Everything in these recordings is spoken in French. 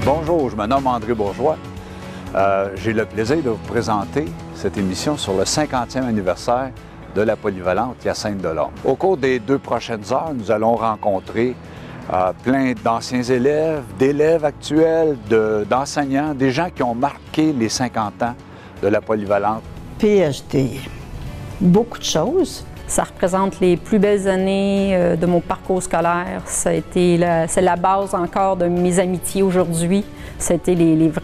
Bonjour, je me nomme André Bourgeois. J'ai le plaisir de vous présenter cette émission sur le 50e anniversaire de la polyvalente Hyacinthe-Delorme. Au cours des 2 prochaines heures, nous allons rencontrer plein d'anciens élèves, d'élèves actuels, d'enseignants, des gens qui ont marqué les 50 ans de la polyvalente. PhD, beaucoup de choses. Ça représente les plus belles années de mon parcours scolaire. C'est la base encore de mes amitiés aujourd'hui. Ça a été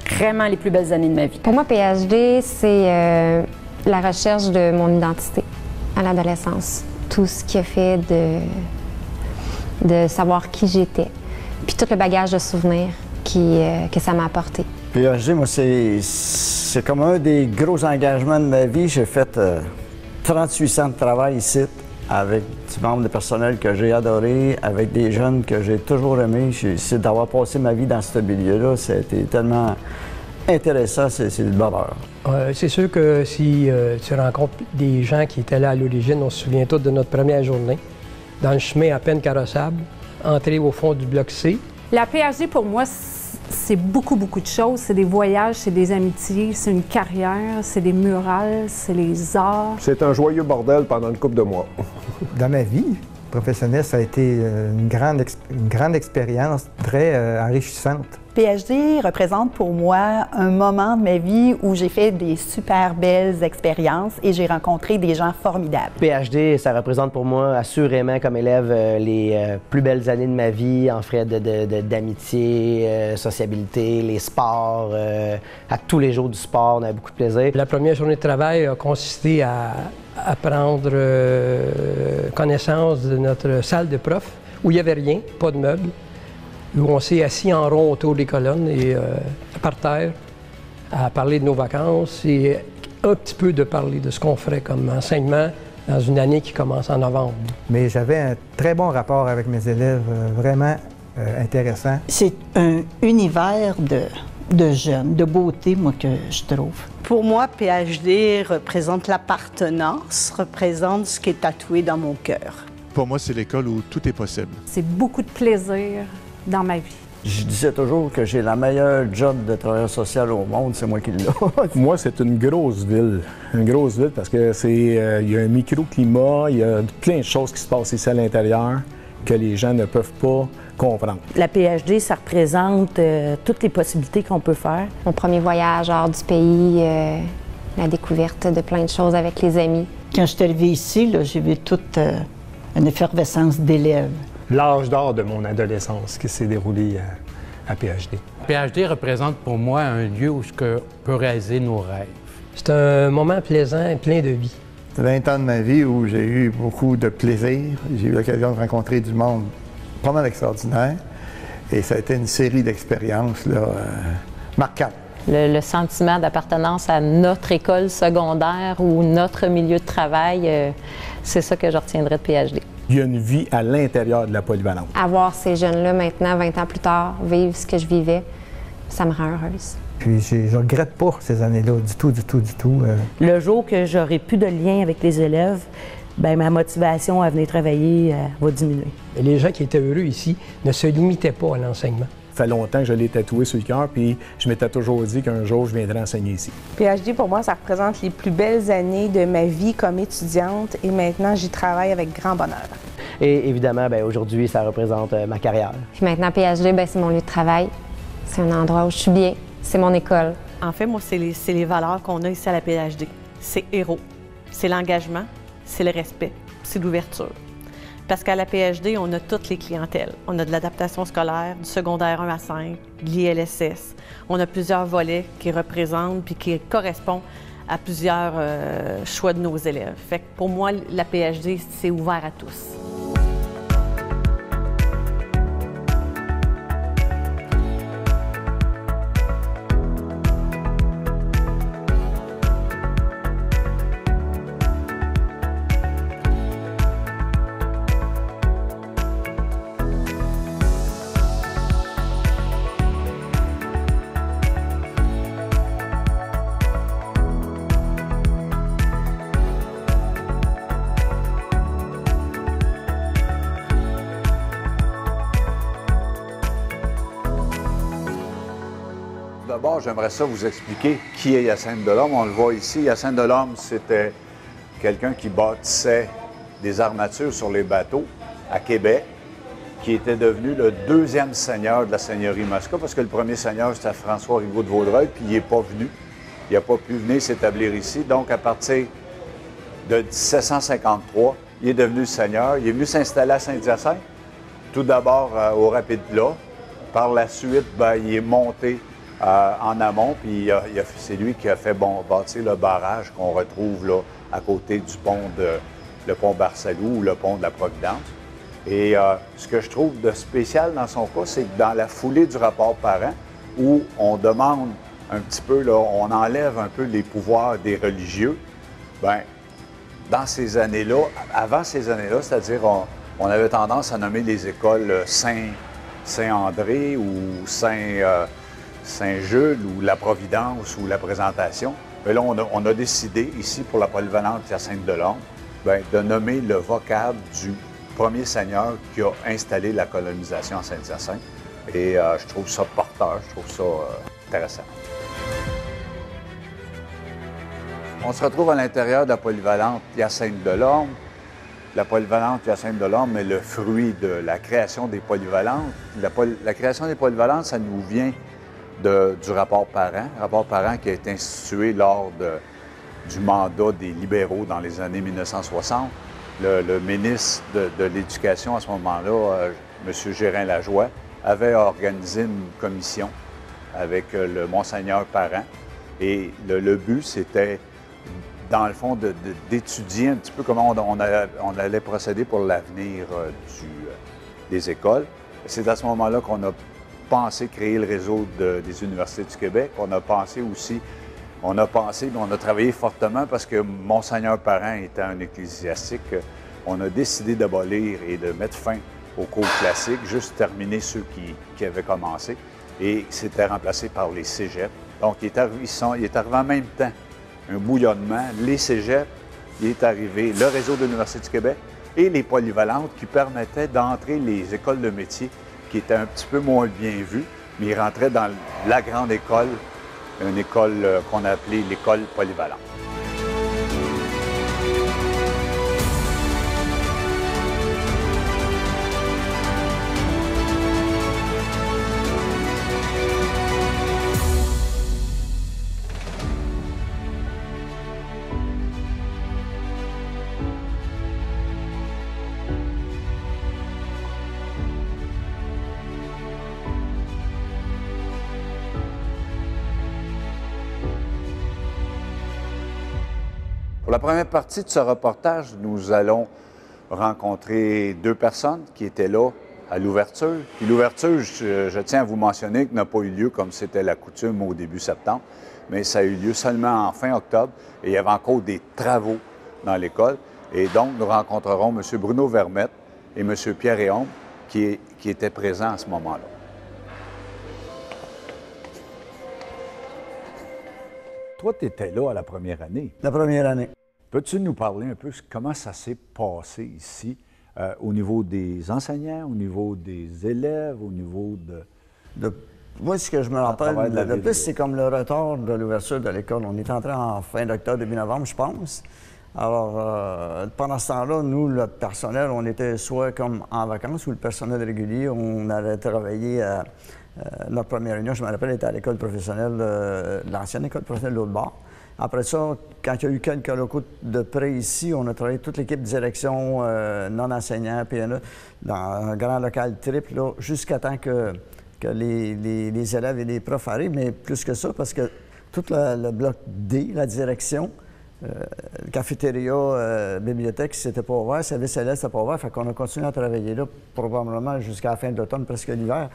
vraiment les plus belles années de ma vie. Pour moi, PhD, c'est la recherche de mon identité à l'adolescence. Tout ce qui a fait de savoir qui j'étais. Puis tout le bagage de souvenirs que ça m'a apporté. PhD, moi, c'est comme un des gros engagements de ma vie. J'ai fait 38 ans de travail ici, avec du membre de personnel que j'ai adoré, avec des jeunes que j'ai toujours aimés. C'est d'avoir passé ma vie dans ce milieu-là, c'était tellement intéressant, c'est le bonheur. C'est sûr que si tu rencontres des gens qui étaient là à l'origine, on se souvient tous de notre première journée, dans le chemin à peine carrossable, entrer au fond du bloc C. La PhD, pour moi, c'est beaucoup de choses. C'est des voyages, c'est des amitiés, c'est une carrière, c'est des murales, c'est les arts. C'est un joyeux bordel pendant une couple de mois. Dans ma vie professionnelle, ça a été une grande expérience très enrichissante. PhD représente pour moi un moment de ma vie où j'ai fait des super belles expériences et j'ai rencontré des gens formidables. PhD, ça représente pour moi assurément comme élève les plus belles années de ma vie en frais d'amitié, sociabilité, les sports, à tous les jours du sport, on avait beaucoup de plaisir. La première journée de travail a consisté à prendre connaissance de notre salle de prof où il n'y avait rien, pas de meubles, où on s'est assis en rond autour des colonnes et par terre à parler de nos vacances et un petit peu de parler de ce qu'on ferait comme enseignement dans une année qui commence en novembre. Mais j'avais un très bon rapport avec mes élèves, vraiment intéressant. C'est un univers de jeunes, de beauté, moi, que je trouve. Pour moi, PhD représente l'appartenance, représente ce qui est tatoué dans mon cœur. Pour moi, c'est l'école où tout est possible. C'est beaucoup de plaisir dans ma vie. Je disais toujours que j'ai la meilleure job de travailleur social au monde, c'est moi qui l'ai. Moi, c'est une grosse ville parce que il y a un microclimat, il y a plein de choses qui se passent ici à l'intérieur que les gens ne peuvent pas comprendre. La PhD, ça représente toutes les possibilités qu'on peut faire. Mon premier voyage hors du pays, la découverte de plein de choses avec les amis. Quand je suis arrivée ici, j'ai vu toute une effervescence d'élèves. L'âge d'or de mon adolescence qui s'est déroulé à PhD. PhD représente pour moi un lieu où on peut réaliser nos rêves. C'est un moment plaisant et plein de vie. 20 ans de ma vie où j'ai eu beaucoup de plaisir. J'ai eu l'occasion de rencontrer du monde pas mal extraordinaire. Et ça a été une série d'expériences marquantes. Le sentiment d'appartenance à notre école secondaire ou notre milieu de travail, c'est ça que je retiendrai de PhD. Il y a une vie à l'intérieur de la polyvalente. Avoir ces jeunes-là maintenant, 20 ans plus tard, vivre ce que je vivais, ça me rend heureuse. Puis je regrette pas ces années-là, du tout. Le jour que j'aurai plus de lien avec les élèves, bien, ma motivation à venir travailler va diminuer. Et les gens qui étaient heureux ici ne se limitaient pas à l'enseignement. Ça fait longtemps que je l'ai tatoué sur le cœur, puis je m'étais toujours dit qu'un jour, je viendrais enseigner ici. PhD, pour moi, ça représente les plus belles années de ma vie comme étudiante et maintenant, j'y travaille avec grand bonheur. Et évidemment, aujourd'hui, ça représente ma carrière. Puis maintenant, PhD, c'est mon lieu de travail. C'est un endroit où je suis bien. C'est mon école. En fait, moi, c'est les valeurs qu'on a ici à la PhD. C'est héros, c'est l'engagement, c'est le respect, c'est l'ouverture. Parce qu'à la PhD, on a toutes les clientèles. On a de l'adaptation scolaire, du secondaire 1 à 5, de l'ILSS. On a plusieurs volets qui représentent puis qui correspondent à plusieurs choix de nos élèves. Fait que pour moi, la PhD, c'est ouvert à tous. d'abord, j'aimerais ça vous expliquer qui est Hyacinthe Delorme. On le voit ici. Hyacinthe Delorme, c'était quelqu'un qui bâtissait des armatures sur les bateaux à Québec, qui était devenu le deuxième seigneur de la seigneurie Mosca, parce que le premier seigneur, c'était François Rigaud de Vaudreuil, puis il n'est pas venu. Il n'a pas pu venir s'établir ici. Donc, à partir de 1753, il est devenu seigneur. Il est venu s'installer à Saint-Hyacinthe, tout d'abord au Rapide-Plat. Par la suite, il est monté en amont, puis c'est lui qui a fait bâtir le barrage qu'on retrouve là, à côté du pont le pont Barsalou ou le pont de la Providence. Et ce que je trouve de spécial dans son cas, c'est que dans la foulée du rapport parent, où on demande un petit peu, là, on enlève un peu les pouvoirs des religieux, bien, dans ces années-là, avant ces années-là, c'est-à-dire on avait tendance à nommer les écoles Saint-André ou Saint-Jules ou la Providence ou la Présentation. Mais là, on a décidé, ici, pour la polyvalente Hyacinthe Delorme, de nommer le vocable du premier seigneur qui a installé la colonisation à Saint-Hyacinthe. Et je trouve ça porteur, je trouve ça intéressant. On se retrouve à l'intérieur de la polyvalente Hyacinthe Delorme. La polyvalente Hyacinthe Delorme est le fruit de la création des polyvalentes. La création des polyvalentes, ça nous vient du rapport parent qui a été institué lors du mandat des libéraux dans les années 1960. Le ministre de l'Éducation à ce moment-là, M. Gérin-Lajoie, avait organisé une commission avec le Monseigneur Parent. Et le but, c'était, dans le fond, d'étudier un petit peu comment on allait procéder pour l'avenir des écoles. C'est à ce moment-là qu'on a pensé créer le réseau des universités du Québec. On a pensé, mais on a travaillé fortement parce que Monseigneur Parent étant un ecclésiastique, on a décidé d'abolir et de mettre fin aux cours classiques, juste terminer ceux qui avaient commencé, et c'était remplacé par les cégeps. Donc, il est arrivé en même temps un bouillonnement. Les cégeps, il est arrivé le réseau de l'Université du Québec et les polyvalentes qui permettaient d'entrer les écoles de métier qui étaient un petit peu moins bien vues, mais ils rentraient dans la grande école, une école qu'on a appelée l'école polyvalente. Pour la première partie de ce reportage, nous allons rencontrer deux personnes qui étaient là à l'ouverture. Puis l'ouverture, je tiens à vous mentionner que n'a pas eu lieu comme c'était la coutume au début septembre, mais ça a eu lieu seulement en fin octobre et il y avait encore des travaux dans l'école. Et donc, nous rencontrerons M. Bruno Vermette et M. Pierre Réaume qui étaient présents à ce moment-là. Toi, tu étais là à la première année. La première année. Peux-tu nous parler un peu comment ça s'est passé ici, au niveau des enseignants, au niveau des élèves, au niveau de... Moi, ce que je me rappelle le plus, c'est comme le retard de l'ouverture de l'école. On est entré en fin d'octobre, début novembre, je pense. Alors, pendant ce temps-là, nous, le personnel, on était soit comme en vacances ou le personnel régulier, on allait travailler à... notre première réunion, je me rappelle, était à l'école professionnelle, l'ancienne école professionnelle de l'autre bord. Après ça, quand il y a eu quelques locaux de près ici, on a travaillé toute l'équipe de direction non-enseignants, PNE, dans un grand local triple, jusqu'à temps que les élèves et les profs arrivent, mais plus que ça, parce que tout le bloc D, la direction, cafétéria, bibliothèque, c'était pas ouvert, service élèves, c'était pas ouvert, fait qu'on a continué à travailler là, probablement jusqu'à la fin de l'automne, presque l'hiver.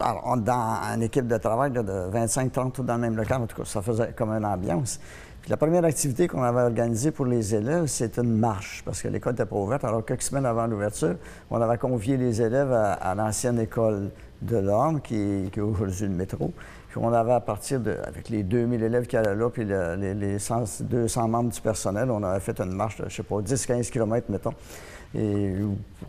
Alors, dans une équipe de travail là, de 25-30, tout dans le même local, en tout cas, ça faisait comme une ambiance. Puis la première activité qu'on avait organisée pour les élèves, c'était une marche, parce que l'école n'était pas ouverte. Alors, quelques semaines avant l'ouverture, on avait convié les élèves à l'ancienne école de l'Orme, qui est aujourd'hui le métro. Puis on avait, à partir avec les 2000 élèves qui allaient là, puis les 200 membres du personnel, on avait fait une marche de, je sais pas, 10-15 km, mettons. et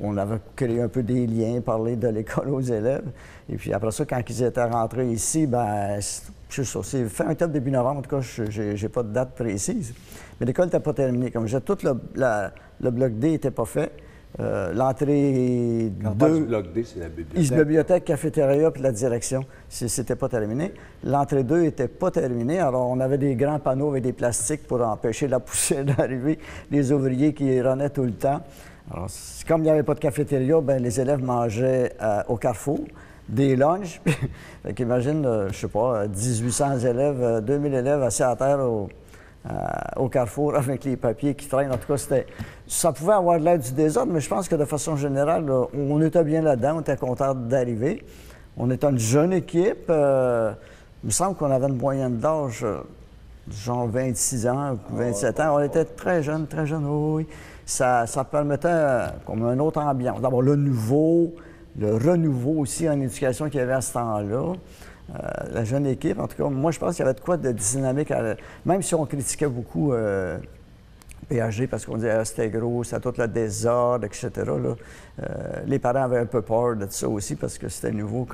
on avait créé un peu des liens, parlé de l'école aux élèves. Et puis après ça, quand ils étaient rentrés ici, ben c'est fin octobre, début novembre, en tout cas, je n'ai pas de date précise. Mais l'école n'était pas terminée. Comme je disais, tout le bloc D n'était pas fait. L'entrée 2, du bloc D, c'est la bibliothèque. Bibliothèque, cafétéria puis la direction, c'était pas terminé. L'entrée 2 n'était pas terminée, alors on avait des grands panneaux avec des plastiques pour empêcher la poussière d'arriver, les ouvriers qui renaient tout le temps. Alors, comme il n'y avait pas de cafétéria, ben, les élèves mangeaient au Carrefour, des lunchs. Fait qu'imagine, je sais pas, 1800 élèves, 2000 élèves assis à terre au Carrefour avec les papiers qui traînent. En tout cas, ça pouvait avoir l'air du désordre, mais je pense que de façon générale, là, on était bien là-dedans, on était content d'arriver. On était une jeune équipe. Il me semble qu'on avait une moyenne d'âge, genre 26 ans, 27 ans. On était très jeunes, oui. Ça permettait comme une autre ambiance. D'abord, le renouveau aussi en éducation qu'il y avait à ce temps-là. La jeune équipe, en tout cas, moi, je pense qu'il y avait de quoi de dynamique. Même si on critiquait beaucoup PHD parce qu'on disait c'était gros, c'était tout le désordre, etc. Là, les parents avaient un peu peur de ça aussi parce que c'était nouveau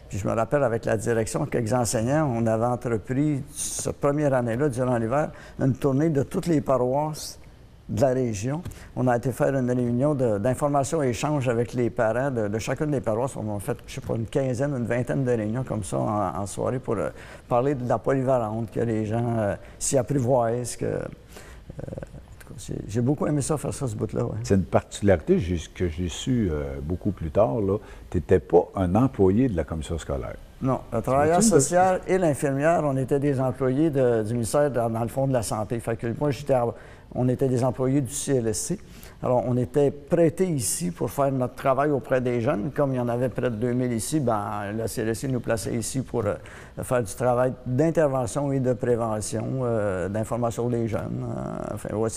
puis je me rappelle avec la direction, quelques enseignants, on avait entrepris cette première année-là, durant l'hiver, une tournée de toutes les paroisses de la région. On a été faire une réunion d'information et échange avec les parents de chacune des paroisses. On a fait, je ne sais pas, une quinzaine, une vingtaine de réunions comme ça en soirée pour parler de la polyvalente, que les gens s'y apprivoisent. J'ai beaucoup aimé ça, faire ça, ce bout-là. Ouais. C'est une particularité que j'ai su beaucoup plus tard. Tu n'étais pas un employé de la commission scolaire. Non, le travailleur social et l'infirmière, on était des employés du ministère, dans le fond, de la Santé. Fait que moi, on était des employés du CLSC. Alors, on était prêtés ici pour faire notre travail auprès des jeunes. Comme il y en avait près de 2000 ici, bien, le CLSC nous plaçait ici pour faire du travail d'intervention et de prévention, d'information des jeunes. Enfin, ouais,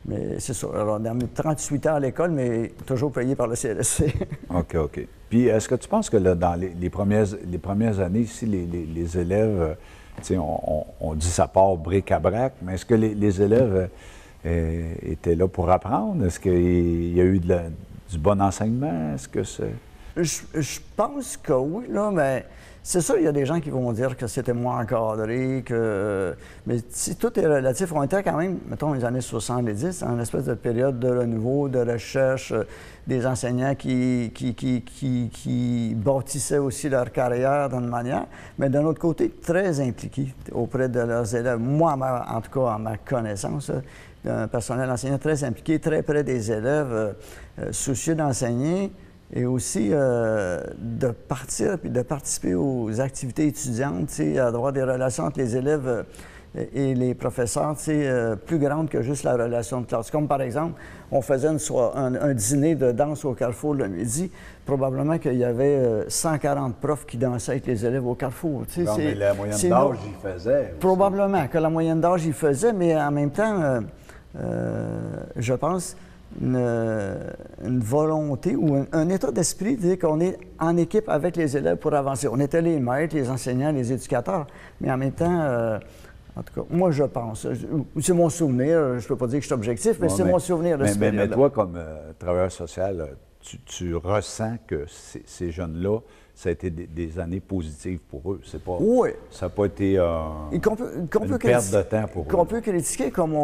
mais c'est ça. Alors, on a mis 38 ans à l'école, mais toujours payé par le CLSC. OK. Puis, est-ce que tu penses que là, dans les premières années ici, les élèves, on dit ça part bric-à-brac, mais est-ce que les élèves étaient là pour apprendre? Est-ce qu'il y a eu du bon enseignement? Est-ce que c'est... Je pense que oui, là, mais c'est sûr, il y a des gens qui vont dire que c'était moins encadré, mais si tout est relatif, on était quand même, mettons, les années 70, en une espèce de période de renouveau, de recherche, des enseignants qui bâtissaient aussi leur carrière d'une manière, mais d'un autre côté, très impliqués auprès de leurs élèves. Moi, en tout cas, à ma connaissance, un personnel enseignant très impliqué, très près des élèves, soucieux d'enseigner, et aussi de partir puis de participer aux activités étudiantes, d'avoir des relations entre les élèves et les professeurs plus grandes que juste la relation de classe. Comme par exemple, on faisait un dîner de danse au Carrefour le midi, probablement qu'il y avait 140 profs qui dansaient avec les élèves au Carrefour. Non, mais la moyenne d'âge, il faisait. Probablement que la moyenne d'âge, il faisait, mais en même temps, je pense, une volonté ou un état d'esprit de dire qu'on est en équipe avec les élèves pour avancer. On était les maîtres, les enseignants, les éducateurs, mais en même temps, en tout cas, moi je pense, c'est mon souvenir, je ne peux pas dire que je suis objectif, mais c'est mon souvenir de ce période-là. Mais toi, comme travailleur social, tu ressens que ces jeunes-là, ça a été des années positives pour eux. C'est pas, oui. Ça n'a pas été une perte de temps pour eux. Qu'on peut critiquer, comme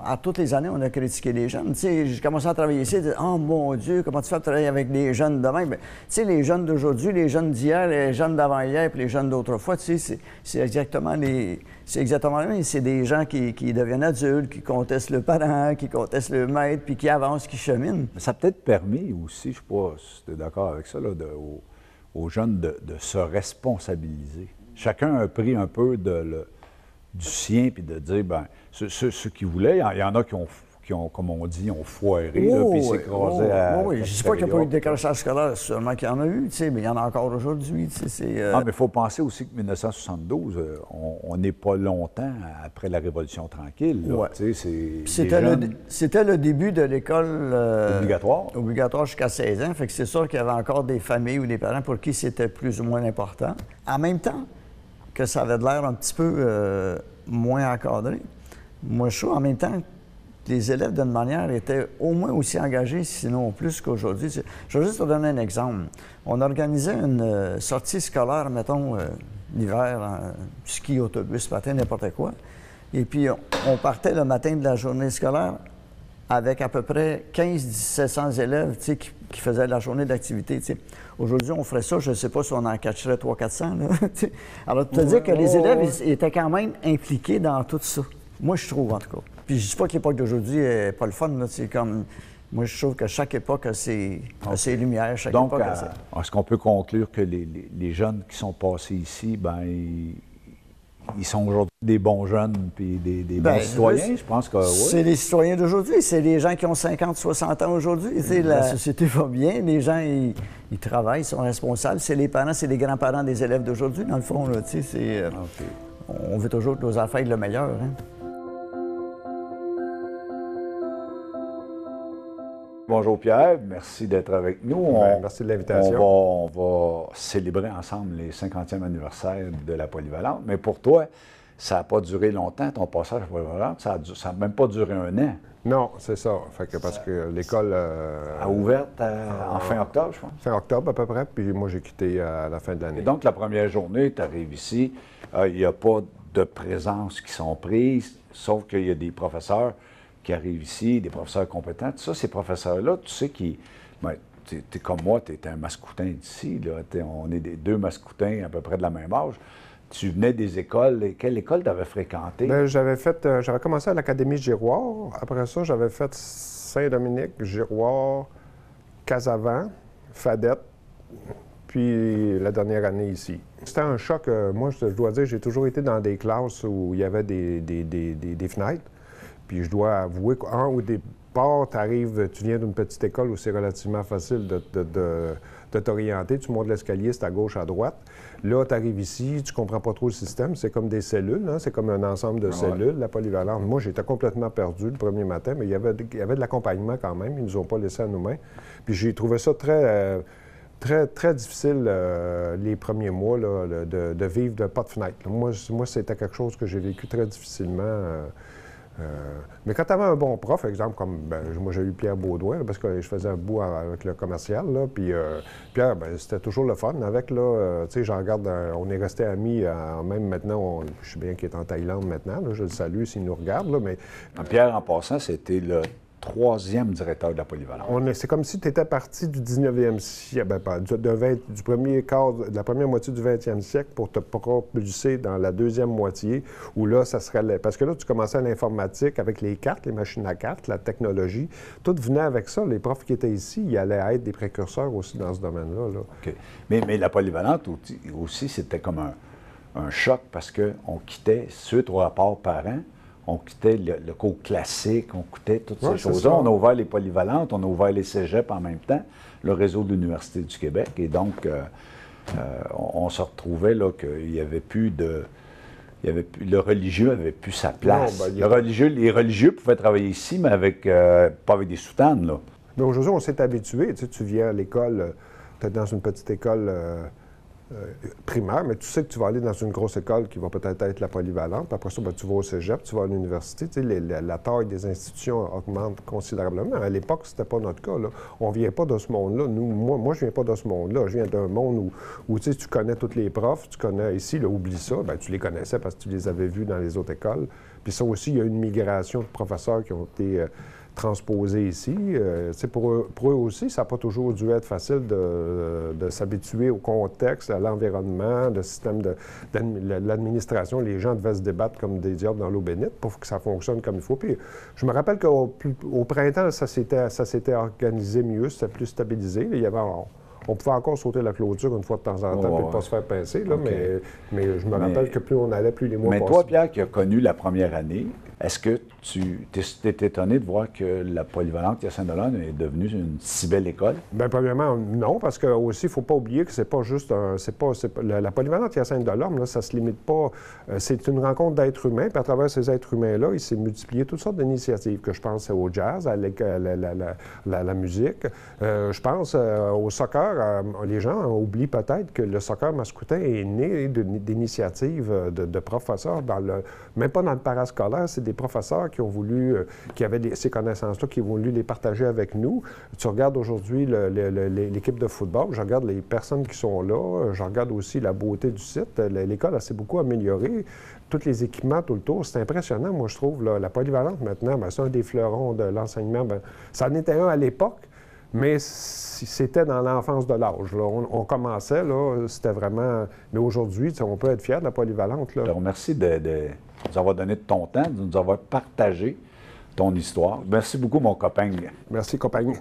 à toutes les années, on a critiqué les jeunes. Tu sais, j'ai commencé à travailler ici, « Oh mon Dieu, comment tu fais pour travailler avec des jeunes demain? » Tu sais, les jeunes d'aujourd'hui, les jeunes d'hier, les jeunes d'avant-hier, puis les jeunes d'autrefois, tu sais, c'est exactement les mêmes. C'est des gens qui deviennent adultes, qui contestent le parent, qui contestent le maître, puis qui avancent, qui cheminent. Ça a peut-être permis aussi, je ne sais pas si tu es d'accord avec ça, là, aux jeunes de se responsabiliser. Chacun a pris un peu du sien, puis de dire, bien, ceux qui voulaient, il y en a qui ont, comme on dit, ont foiré, puis s'écrasaient à... Oui, je ne dis pas qu'il n'y a pas eu de décrochage scolaire, sûrement qu'il y en a eu, mais il y en a encore aujourd'hui. Ah, mais il faut penser aussi que 1972, on n'est pas longtemps après la Révolution tranquille. Ouais. C'était le début de l'école obligatoire jusqu'à 16 ans, fait que c'est sûr qu'il y avait encore des familles ou des parents pour qui c'était plus ou moins important. En même temps que ça avait de l'air un petit peu moins encadré, moi je trouve en même temps les élèves, d'une manière, étaient au moins aussi engagés, sinon plus qu'aujourd'hui. Je vais juste te donner un exemple. On organisait une sortie scolaire, mettons, l'hiver, ski, autobus, patin, n'importe quoi. Et puis, on partait le matin de la journée scolaire avec à peu près 15-1700 élèves qui faisaient la journée d'activité. Aujourd'hui, on ferait ça, je ne sais pas si on en catcherait 300-400. Alors, tu te dis que les élèves ils étaient quand même impliqués dans tout ça. Moi, je trouve, en tout cas. Puis je ne dis pas que l'époque d'aujourd'hui n'est pas le fun. C'est comme... Moi, je trouve que chaque époque a ses lumières, chaque époque a ses... Est-ce qu'on peut conclure que les jeunes qui sont passés ici, ben ils sont aujourd'hui des bons jeunes puis des bons citoyens? Je pense que oui. C'est les citoyens d'aujourd'hui. C'est les gens qui ont 50, 60 ans aujourd'hui. La société va bien. Les gens, ils travaillent, ils sont responsables. C'est les parents, c'est les grands-parents des élèves d'aujourd'hui, dans le fond. Là, on veut toujours que nos enfants aient le meilleur. Hein? Bonjour Pierre, merci d'être avec nous. Merci de l'invitation. On va célébrer ensemble les 50e anniversaire de la Polyvalente, mais pour toi, ça n'a pas duré longtemps, ton passage à la Polyvalente, ça n'a même pas duré un an. Non, c'est ça. Parce que l'école... a ouvert en fin octobre, je pense. Fin octobre à peu près, puis moi j'ai quitté à la fin de l'année. Et donc la première journée, tu arrives ici, il n'y a pas de présences qui sont prises, sauf qu'il y a des professeurs qui arrivent ici, des professeurs compétents. Tout ça, ces professeurs-là, tu sais qui... Ben, tu es comme moi, tu es un mascoutin d'ici. On est deux mascoutins à peu près de la même âge. Tu venais des écoles. Et quelle école tu avais fréquenté? Bien, j'avais commencé à l'Académie Giroir. Après ça, j'avais fait Saint-Dominique, Giroir, Casavant, Fadette, puis la dernière année ici. C'était un choc. Moi, je dois dire, j'ai toujours été dans des classes où il y avait des fenêtres. Puis je dois avouer qu'au départ, tu viens d'une petite école où c'est relativement facile de t'orienter. Tu montes l'escalier, c'est à gauche, à droite. Là, tu arrives ici, tu comprends pas trop le système. C'est comme des cellules, hein? C'est comme un ensemble de cellules, la polyvalente. Moi, j'étais complètement perdu le premier matin, mais il y avait de l'accompagnement quand même. Ils nous ont pas laissé à nous-mêmes. Puis j'ai trouvé ça très difficile les premiers mois là, de vivre de pas de fenêtre. Moi, c'était quelque chose que j'ai vécu très difficilement. Mais quand tu avais un bon prof, exemple, comme moi j'ai eu Pierre Baudouin, là, parce que je faisais un bout avec le commercial, là, puis Pierre, c'était toujours le fun. Avec, là, tu sais, j'en regarde, on est restés amis, même maintenant, je sais bien qu'il est en Thaïlande maintenant, là, je le salue s'il nous regarde, là, mais... Pierre, en passant, c'était le 3e directeur de la Polyvalente. C'est comme si tu étais parti du 19e siècle, de la première moitié du 20e siècle pour te propulser dans la deuxième moitié, où là, ça serait... Parce que là, tu commençais à l'informatique avec les cartes, les machines à cartes, la technologie. Tout venait avec ça. Les profs qui étaient ici, ils allaient être des précurseurs aussi dans ce domaine-là. Là. OK. Mais la Polyvalente aussi, c'était comme un choc parce qu'on quittait, suite au rapport parent, on quittait le cours classique, on quittait toutes ces choses-là. On a ouvert les polyvalentes, on a ouvert les cégeps en même temps, le réseau de l'Université du Québec. Et donc, on se retrouvait là qu'il n'y avait plus de... le religieux n'avait plus sa place. Non, les religieux pouvaient travailler ici, mais pas avec des soutanes, là. Mais aujourd'hui, on s'est habitué. Tu viens à l'école, tu es dans une petite école... primaire, mais tu sais que tu vas aller dans une grosse école qui va peut-être être la polyvalente. Puis après ça, tu vas au cégep, tu vas à l'université. Tu sais, la taille des institutions augmente considérablement. À l'époque, c'était pas notre cas. Là. On vient pas de ce monde-là. Moi, je viens pas de ce monde-là. Je viens d'un monde où tu connais tous les profs, tu connais ici, là, oublie ça, tu les connaissais parce que tu les avais vus dans les autres écoles. Puis ça aussi, il y a une migration de professeurs qui ont été... transposés ici. Pour eux aussi, ça n'a pas toujours dû être facile de s'habituer au contexte, à l'environnement, le système de l'administration. Les gens devaient se débattre comme des diables dans l'eau bénite pour que ça fonctionne comme il faut. Puis je me rappelle qu'au printemps, ça s'était organisé mieux, c'était plus stabilisé. Il y avait... On pouvait encore sauter la clôture une fois de temps en temps et ne pas se faire pincer, là, mais je me rappelle que plus on allait, plus les mois passaient. Mais toi, Pierre, qui as connu la première année, est-ce que tu t'es étonné de voir que la Polyvalente Hyacinthe-de-l'Orne est devenue une si belle école? Bien, premièrement, non, parce que aussi, il ne faut pas oublier que c'est pas juste la Polyvalente Hyacinthe-de-l'Orne, ça ne se limite pas. C'est une rencontre d'êtres humains, puis à travers ces êtres humains-là, il s'est multiplié toutes sortes d'initiatives, que je pense au jazz, à la musique. Je pense au soccer. Les gens oublient peut-être que le soccer mascoutin est né d'initiatives de professeurs, même pas dans le parascolaire, c'est des professeurs qui ont voulu, qui avaient ces connaissances-là, qui ont voulu les partager avec nous. Tu regardes aujourd'hui l'équipe de football, je regarde les personnes qui sont là, je regarde aussi la beauté du site. L'école s'est beaucoup améliorée. Tous les équipements tout le tour, c'est impressionnant, moi, je trouve. Là, la polyvalente, maintenant, c'est un des fleurons de l'enseignement. Ça en était un à l'époque, mais c'était dans l'enfance de l'âge. On commençait, là, c'était vraiment... Mais aujourd'hui, on peut être fier de la polyvalente. Là. Je te remercie de nous avoir donné de ton temps, de nous avoir partagé ton histoire. Merci beaucoup, mon copain. Merci, copain.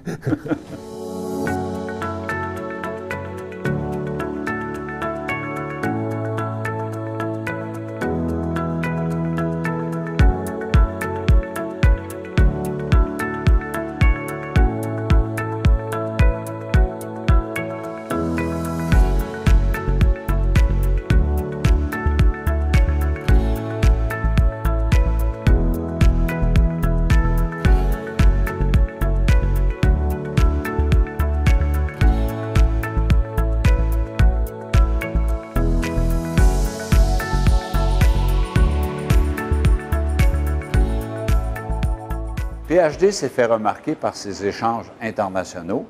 PHD s'est fait remarquer par ses échanges internationaux.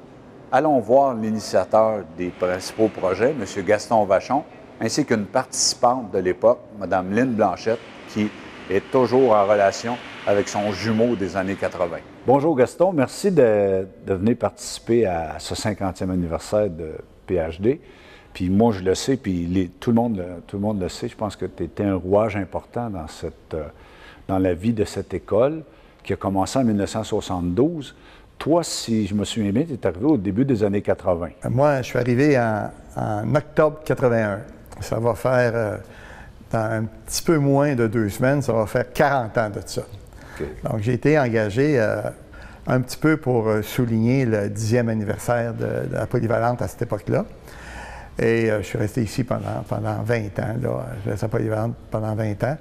Allons voir l'initiateur des principaux projets, M. Gaston Vachon, ainsi qu'une participante de l'époque, Mme Lynne Blanchette, qui est toujours en relation avec son jumeau des années 80. Bonjour Gaston, merci de venir participer à ce 50e anniversaire de PHD. Puis moi, je le sais, puis tout le monde le sait, je pense que tu étais un rouage important dans la vie de cette école, qui a commencé en 1972. Toi, si je me souviens bien, tu es arrivé au début des années 80. Moi, je suis arrivé en octobre 81. Ça va faire, dans un petit peu moins de 2 semaines, ça va faire 40 ans de ça. Okay. Donc, j'ai été engagé un petit peu pour souligner le 10e anniversaire de la polyvalente à cette époque-là. Et je suis resté ici pendant 20 ans. Là. Je resté à Polyvalente pendant 20 ans,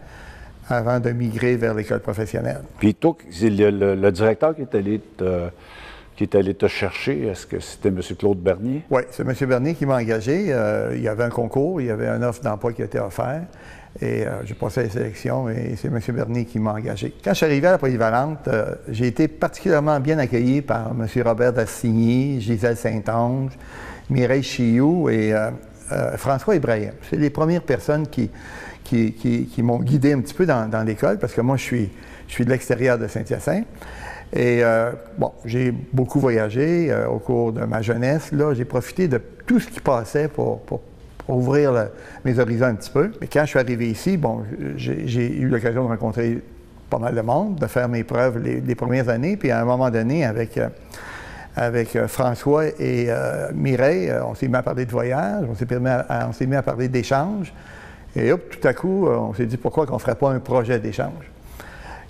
avant de migrer vers l'école professionnelle. Puis toi, c'est le directeur qui est allé te chercher, est-ce que c'était M. Claude Bernier? Oui, c'est M. Bernier qui m'a engagé. Il y avait un concours, il y avait une offre d'emploi qui a été offerte. Et j'ai passé la sélection et c'est M. Bernier qui m'a engagé. Quand je suis arrivé à la Polyvalente, j'ai été particulièrement bien accueilli par M. Robert Dassigny, Gisèle Saint-Onge, Mireille Chiou et François Ibrahim. C'est les premières personnes qui m'ont guidé un petit peu dans l'école, parce que moi, je suis de l'extérieur de Saint-Hyacinthe. Et bon, j'ai beaucoup voyagé au cours de ma jeunesse. Là, j'ai profité de tout ce qui passait pour ouvrir mes horizons un petit peu. Mais quand je suis arrivé ici, bon, j'ai eu l'occasion de rencontrer pas mal de monde, de faire mes preuves les premières années. Puis à un moment donné, avec François et Mireille, on s'est mis à parler de voyage, on s'est mis à parler d'échange. Et hop, tout à coup, on s'est dit pourquoi on ne ferait pas un projet d'échange.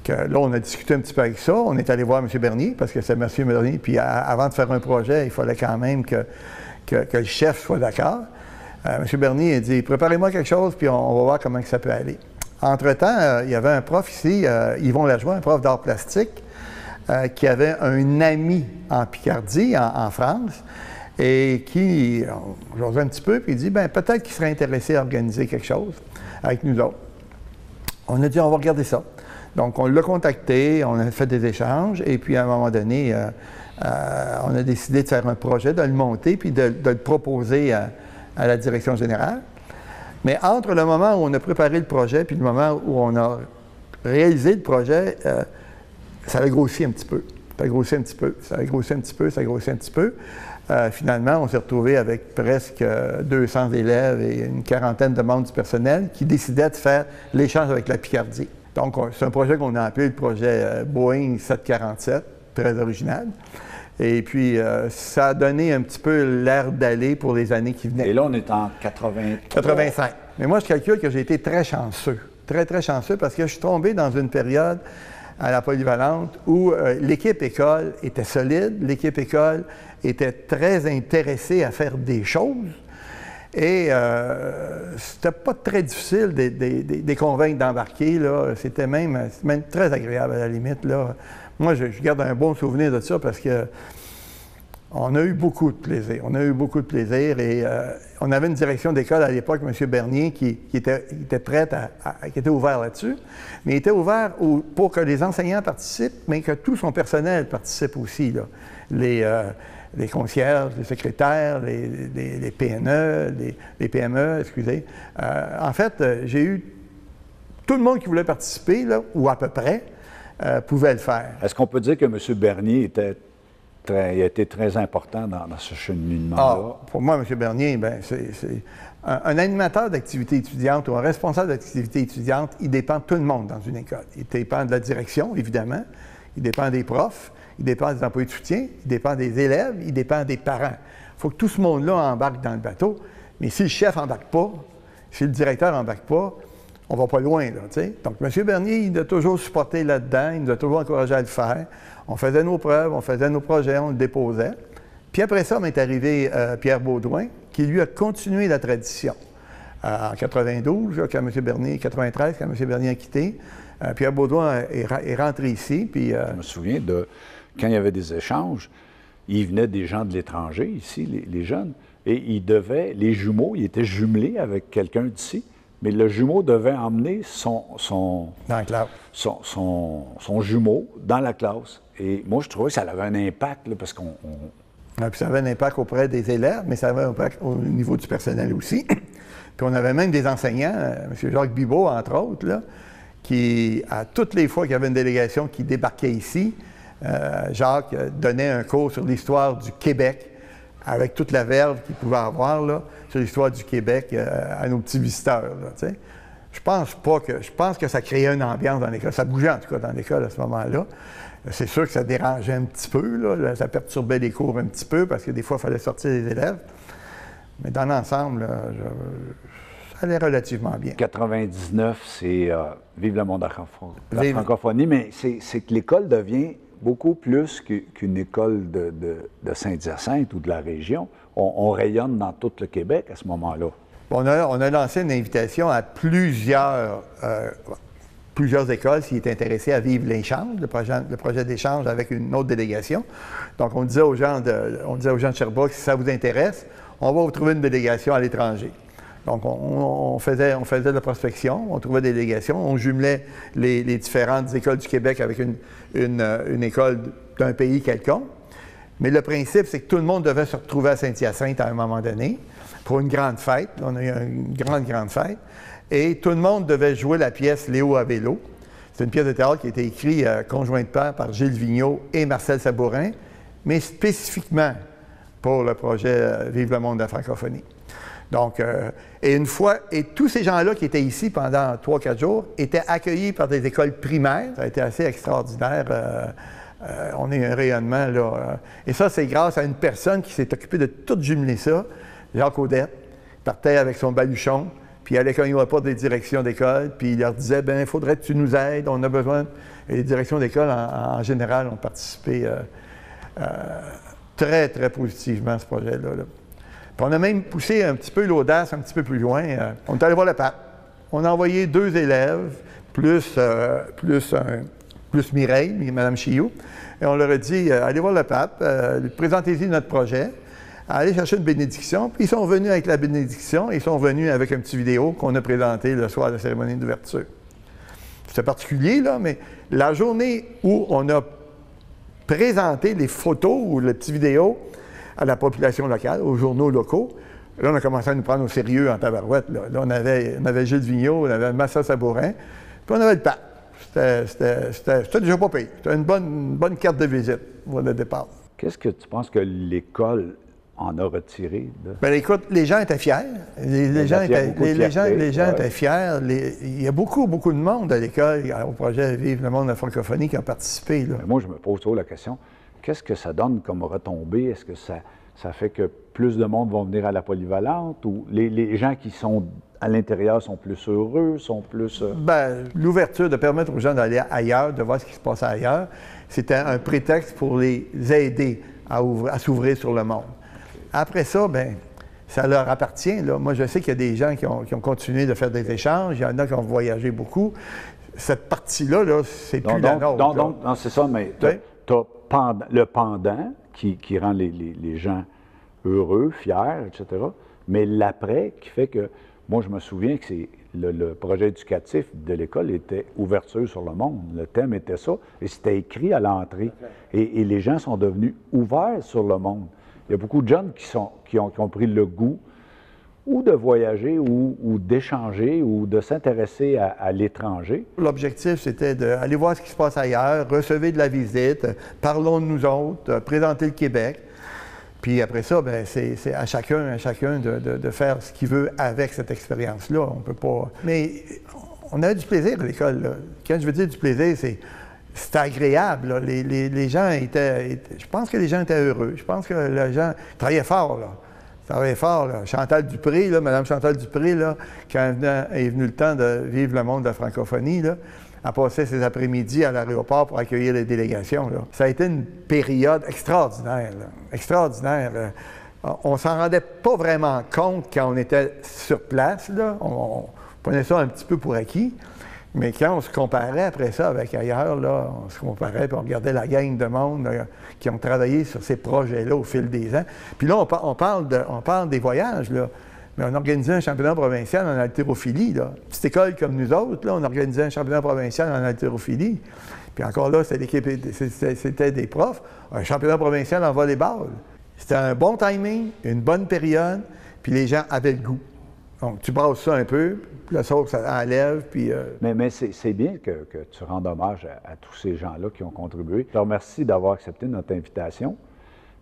Là, on a discuté un petit peu avec ça. On est allé voir M. Bernier, parce que c'est M. Bernier. Puis avant de faire un projet, il fallait quand même que le chef soit d'accord. M. Bernier a dit, préparez-moi quelque chose, puis on va voir comment ça peut aller. Entre-temps, il y avait un prof ici, Yvon Lajoie, un prof d'art plastique, qui avait un ami en Picardie, en France, et qui, on jasait un petit peu, puis il dit, bien, peut-être qu'il serait intéressé à organiser quelque chose avec nous autres. On a dit, on va regarder ça. Donc, on l'a contacté, on a fait des échanges, et puis à un moment donné, on a décidé de faire un projet, de le monter, puis de le proposer à la direction générale. Mais entre le moment où on a préparé le projet, puis le moment où on a réalisé le projet, ça a grossi un petit peu. Ça a grossi un petit peu, ça a grossi un petit peu, ça a grossi un petit peu. Finalement, on s'est retrouvé avec presque 200 élèves et une quarantaine de membres du personnel qui décidaient de faire l'échange avec la Picardie. Donc, c'est un projet qu'on a appelé le projet Boeing 747, très original. Et puis, ça a donné un petit peu l'air d'aller pour les années qui venaient. Et là, on est en 85. Mais moi, je calcule que j'ai été très chanceux. Très, très chanceux parce que je suis tombé dans une période à la Polyvalente où l'équipe école était solide, l'équipe école était très intéressée à faire des choses. Et c'était pas très difficile de les convaincre d'embarquer. C'était même très agréable à la limite. Là. Moi, je garde un bon souvenir de ça parce que On a eu beaucoup de plaisir. On a eu beaucoup de plaisir et on avait une direction d'école à l'époque, M. Bernier, qui était prête qui était ouvert là-dessus. Mais il était ouvert pour que les enseignants participent, mais que tout son personnel participe aussi, là. Les concierges, les secrétaires, les PNE, les PME, excusez. En fait, j'ai eu tout le monde qui voulait participer, là, ou à peu près, pouvait le faire. Est-ce qu'on peut dire que M. Bernier a été très important dans ce cheminement-là? Pour moi, M. Bernier, c'est un animateur d'activité étudiante ou un responsable d'activité étudiante, il dépend de tout le monde dans une école. Il dépend de la direction, évidemment. Il dépend des profs. Il dépend des employés de soutien. Il dépend des élèves. Il dépend des parents. Il faut que tout ce monde-là embarque dans le bateau. Mais si le chef n'embarque pas, si le directeur n'embarque pas, on ne va pas loin, là, tu sais. Donc, M. Bernier, il nous a toujours supporté là-dedans. Il nous a toujours encouragé à le faire. On faisait nos preuves, on faisait nos projets, on le déposait. Puis après ça, m'est arrivé Pierre Baudouin, qui lui a continué la tradition. En 92, quand M. Bernier, 93, quand M. Bernier a quitté, Pierre Baudouin est rentré ici. Puis, je me souviens de quand il y avait des échanges, il venait des gens de l'étranger, ici, les jeunes, et les jumeaux, ils étaient jumelés avec quelqu'un d'ici. Mais le jumeau devait emmener son jumeau dans la classe. Et moi, je trouvais que ça avait un impact, là, parce qu'on... Puis ça avait un impact auprès des élèves, mais ça avait un impact au niveau du personnel aussi. Puis on avait même des enseignants, M. Jacques Bibeau, entre autres, là, qui, à toutes les fois qu'il y avait une délégation qui débarquait ici, Jacques donnait un cours sur l'histoire du Québec, avec toute la verve qu'il pouvait avoir là, sur l'histoire du Québec à nos petits visiteurs. Là, tu sais. Je pense que ça créait une ambiance dans l'école. Ça bougeait en tout cas dans l'école à ce moment-là. C'est sûr que ça dérangeait un petit peu, là, ça perturbait les cours un petit peu parce que des fois, il fallait sortir les élèves. Mais dans l'ensemble, ça allait relativement bien. 99, c'est vive le monde de la francophonie, mais c'est que l'école devient beaucoup plus qu'une école de Saint-Hyacinthe ou de la région. On rayonne dans tout le Québec à ce moment-là. On a lancé une invitation à plusieurs écoles s'ils étaient intéressés à vivre l'échange, le projet d'échange avec une autre délégation. Donc, on disait aux gens de Sherbrooke, si ça vous intéresse, on va vous trouver une délégation à l'étranger. Donc, on faisait de la prospection, on trouvait des délégations, on jumelait les différentes écoles du Québec avec une école d'un pays quelconque. Mais le principe, c'est que tout le monde devait se retrouver à Saint-Hyacinthe à un moment donné pour une grande fête. On a eu une grande fête. Et tout le monde devait jouer la pièce Léo à vélo. C'est une pièce de théâtre qui a été écrite conjointement par Gilles Vigneault et Marcel Sabourin, mais spécifiquement pour le projet Vive le monde de la francophonie. Donc, et tous ces gens-là qui étaient ici pendant 3-4 jours étaient accueillis par des écoles primaires. Ça a été assez extraordinaire. On a eu un rayonnement, là. Et ça, c'est grâce à une personne qui s'est occupée de tout jumeler ça, Jacques Audette. Il partait avec son baluchon, puis il allait cogner aux portes des directions d'école, puis il leur disait, bien, il faudrait que tu nous aides, on a besoin. Et les directions d'école, en général, ont participé très, très positivement à ce projet-là. Là. Puis on a même poussé un petit peu l'audace un petit peu plus loin. On est allé voir le pape. On a envoyé 2 élèves, plus Mireille, Mme Chillou, et on leur a dit, allez voir le pape, présentez-y notre projet, allez chercher une bénédiction. Puis ils sont venus avec la bénédiction, ils sont venus avec un petit vidéo qu'on a présenté le soir de la cérémonie d'ouverture. C'était particulier, là, mais la journée où on a présenté les photos ou les petites vidéos à la population locale, aux journaux locaux, là, on a commencé à nous prendre au sérieux en tabarouette. Là, on avait Gilles Vigneault, on avait Marcel Sabourin, puis on avait le pape. C'était déjà pas payé. C'était une bonne carte de visite pour le départ. Qu'est-ce que tu penses que l'école en a retiré? Bien, écoute, les gens étaient fiers. Les gens étaient fiers. Il y a beaucoup de monde à l'école, au projet Vive le monde de la francophonie, qui a participé. Là. Moi, je me pose toujours la question, qu'est-ce que ça donne comme retombée? Est-ce que ça fait que plus de monde vont venir à la polyvalente ou les gens qui sont à l'intérieur sont plus heureux, sont plus... Bien, l'ouverture de permettre aux gens d'aller ailleurs, de voir ce qui se passe ailleurs, c'était un prétexte pour les aider à s'ouvrir sur le monde. Après ça, bien, ça leur appartient. Là. Moi, je sais qu'il y a des gens qui ont continué de faire des échanges, il y en a qui ont voyagé beaucoup. Cette partie-là, c'est plus la nôtre. Non, c'est ça, mais tu as le pendant qui rend les gens heureux, fiers, etc. Mais l'après qui fait que, moi je me souviens que c'est le projet éducatif de l'école était ouverture sur le monde. Le thème était ça et c'était écrit à l'entrée. Et les gens sont devenus ouverts sur le monde. Il y a beaucoup de jeunes qui ont pris le goût ou de voyager ou d'échanger ou de s'intéresser à l'étranger. L'objectif, c'était d'aller voir ce qui se passe ailleurs, recevoir de la visite, parlons de nous autres, présenter le Québec. Puis après ça, bien, c'est à chacun de faire ce qu'il veut avec cette expérience-là. On peut pas... Mais on avait du plaisir à l'école, là. Quand je veux dire du plaisir, c'était agréable, là. Les gens étaient... Je pense que les gens étaient heureux. Je pense que les gens travaillaient fort, là. Travaillait fort, là. Chantal Dupré, là, Mme Chantal Dupré, là, quand est venu le temps de vivre le monde de la francophonie, là, elle passait ses après-midi à l'aéroport pour accueillir les délégations. Là. Ça a été une période extraordinaire, là. Extraordinaire. On s'en rendait pas vraiment compte quand on était sur place, là. On prenait ça un petit peu pour acquis. Mais quand on se comparait après ça avec ailleurs, là, on se comparait, puis on regardait la gang de monde là, qui ont travaillé sur ces projets-là au fil des ans. Puis là, on parle des voyages, là. Mais on organisait un championnat provincial en haltérophilie, là. Petite école comme nous autres, là, on organisait un championnat provincial en haltérophilie. Puis encore là, c'était des profs. Un championnat provincial en volleyball. C'était un bon timing, une bonne période, puis les gens avaient le goût. Donc, tu brasses ça un peu, puis la sauce, ça enlève, puis... Mais c'est bien que tu rendes hommage à tous ces gens-là qui ont contribué. Je te remercie d'avoir accepté notre invitation,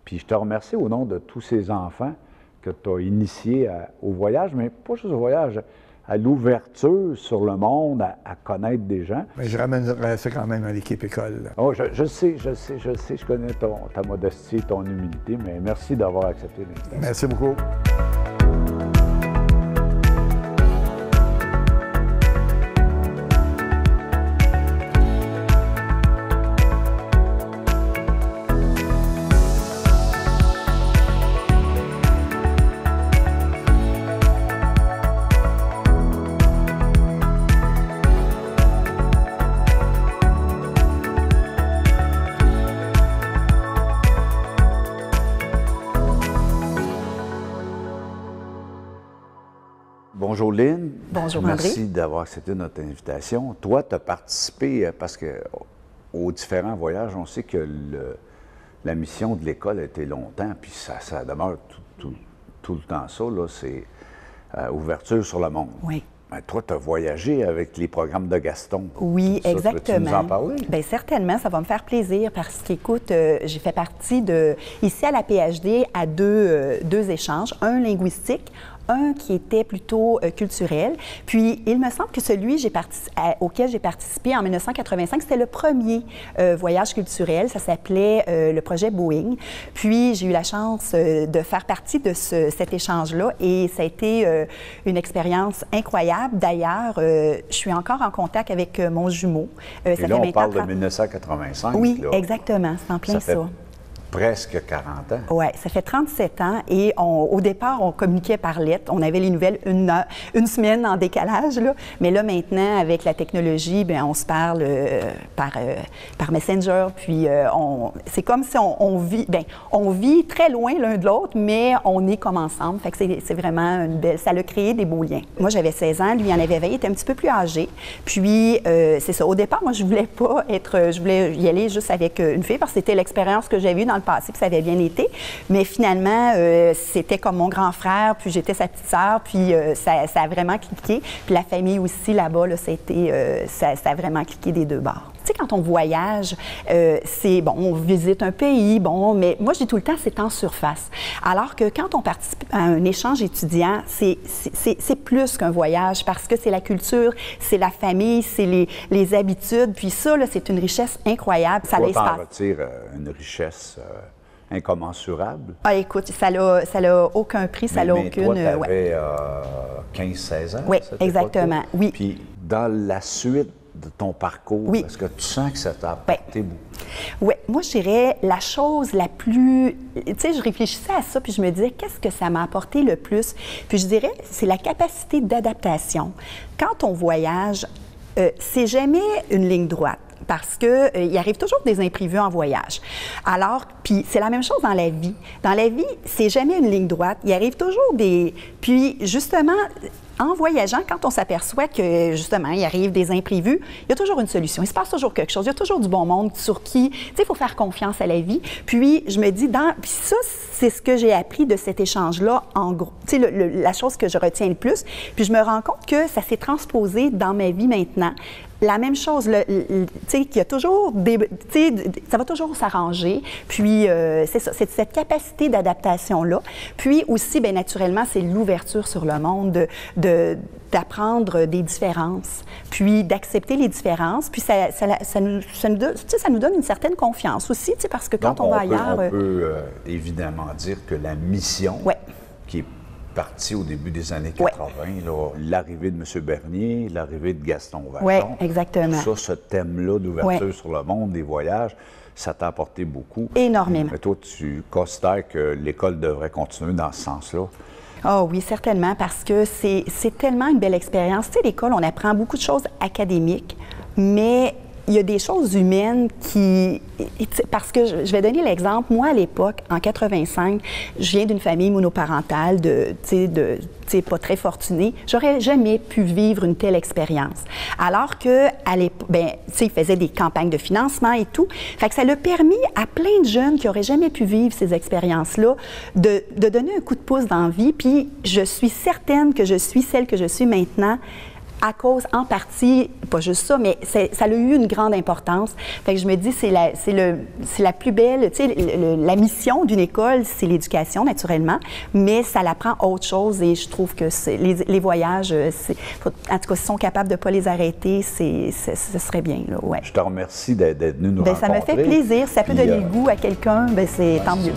puis je te remercie au nom de tous ces enfants que tu as initiés au voyage, mais pas juste au voyage, à l'ouverture sur le monde, à connaître des gens. Mais je ramènerais ça quand même à l'équipe école. Là. Oh, je sais, je connais ta modestie, ton humilité, mais merci d'avoir accepté l'invitation. Merci beaucoup. Bonjour Lynn. Bonjour André. Merci d'avoir accepté notre invitation. Toi, tu as participé parce que aux différents voyages, on sait que la mission de l'école a été longtemps, puis ça demeure tout le temps ça, là, c'est ouverture sur le monde. Oui. Ben, toi, tu as voyagé avec les programmes de Gaston. Oui, ça, exactement. Peux-tu nous en parler? Bien, certainement, ça va me faire plaisir parce qu'écoute, j'ai fait partie ici à la PhD, à deux échanges, un linguistique, un qui était plutôt culturel. Puis, il me semble que celui auquel j'ai participé en 1985, c'était le premier voyage culturel. Ça s'appelait le projet Boeing. Puis, j'ai eu la chance de faire partie de cet échange-là et ça a été une expérience incroyable. D'ailleurs, je suis encore en contact avec mon jumeau. Et là, on parle de 1985. Oui, là. Exactement. C'est en plein ça. Presque 40 ans. Oui, ça fait 37 ans et au départ, on communiquait par lettre. On avait les nouvelles une semaine en décalage, là. Mais là, maintenant, avec la technologie, bien, on se parle par Messenger. Puis, c'est comme si on vit très loin l'un de l'autre, mais on est comme ensemble. Fait que c'est vraiment une belle... Ça a créé des beaux liens. Moi, j'avais 16 ans, lui, il en avait 20, il était un petit peu plus âgé. Puis, c'est ça. Au départ, moi, je voulais y aller juste avec une fille parce que c'était l'expérience que j'avais eue dans le passé, puis ça avait bien été. Mais finalement, c'était comme mon grand frère, puis j'étais sa petite sœur, puis ça a vraiment cliqué. Puis la famille aussi, là-bas, là, ça a vraiment cliqué des deux bords. Tu sais, quand on voyage, c'est bon, on visite un pays, bon, mais moi, je dis tout le temps, c'est en surface. Alors que quand on participe à un échange étudiant, c'est plus qu'un voyage parce que c'est la culture, c'est la famille, c'est les habitudes. Puis ça, là, c'est une richesse incroyable. Ça l'espace. T'en retires une richesse incommensurable. Ah, écoute, ça n'a aucun prix, ça n'a aucune... Toi, tu avais 15-16 ans? Oui, exactement, oui. Puis dans la suite de ton parcours, est-ce que tu sens que ça t'a apporté beaucoup? Oui, moi, je dirais la chose la plus... Tu sais, je réfléchissais à ça, puis je me disais, qu'est-ce que ça m'a apporté le plus? Puis je dirais, c'est la capacité d'adaptation. Quand on voyage, c'est jamais une ligne droite. parce que il arrive toujours des imprévus en voyage. Alors, puis c'est la même chose dans la vie. Dans la vie, c'est jamais une ligne droite. Il arrive toujours des... Puis justement, en voyageant, quand on s'aperçoit que, justement, il arrive des imprévus, il y a toujours une solution. Il se passe toujours quelque chose. Il y a toujours du bon monde sur qui, tu sais, il faut faire confiance à la vie. Puis, je me dis, puis ça, c'est ce que j'ai appris de cet échange-là, en gros. Tu sais, la chose que je retiens le plus. Puis, je me rends compte que ça s'est transposé dans ma vie maintenant. La même chose, tu sais, qu'il y a toujours des... Tu sais, ça va toujours s'arranger. Puis, c'est ça, c'est cette capacité d'adaptation-là. Puis aussi, bien naturellement, c'est l'ouverture sur le monde, d'apprendre des différences, puis d'accepter les différences. Puis, ça nous donne une certaine confiance aussi, tu sais, parce que quand on va ailleurs... On peut évidemment dire que la mission qui est parti au début des années 80, l'arrivée de M. Bernier, l'arrivée de Gaston Vachon. Oui, exactement. Ça, ce thème-là d'ouverture sur le monde, des voyages, ça t'a apporté beaucoup. Énormément. Mais toi, tu considères que l'école devrait continuer dans ce sens-là? Ah oui, certainement, parce que c'est tellement une belle expérience. Tu sais, l'école, on apprend beaucoup de choses académiques, mais il y a des choses humaines qui... Parce que je vais donner l'exemple. Moi, à l'époque, en 85, je viens d'une famille monoparentale pas très fortunée. J'aurais jamais pu vivre une telle expérience. Alors que, à l'époque, ils faisaient des campagnes de financement et tout. Fait que ça l'a permis à plein de jeunes qui n'auraient jamais pu vivre ces expériences-là de donner un coup de pouce dans la vie. Puis, je suis certaine que je suis celle que je suis maintenant à cause, en partie, pas juste ça, mais ça a eu une grande importance. Fait que je me dis, c'est la plus belle, tu sais, la mission d'une école, c'est l'éducation, naturellement, mais ça l'apprend autre chose et je trouve que les voyages, en tout cas, s'ils sont capables de ne pas les arrêter, ce serait bien, là, ouais. Je te remercie d'être venu nous rencontrer. Ça me fait plaisir. Si ça peut donner le goût à quelqu'un, c'est tant mieux.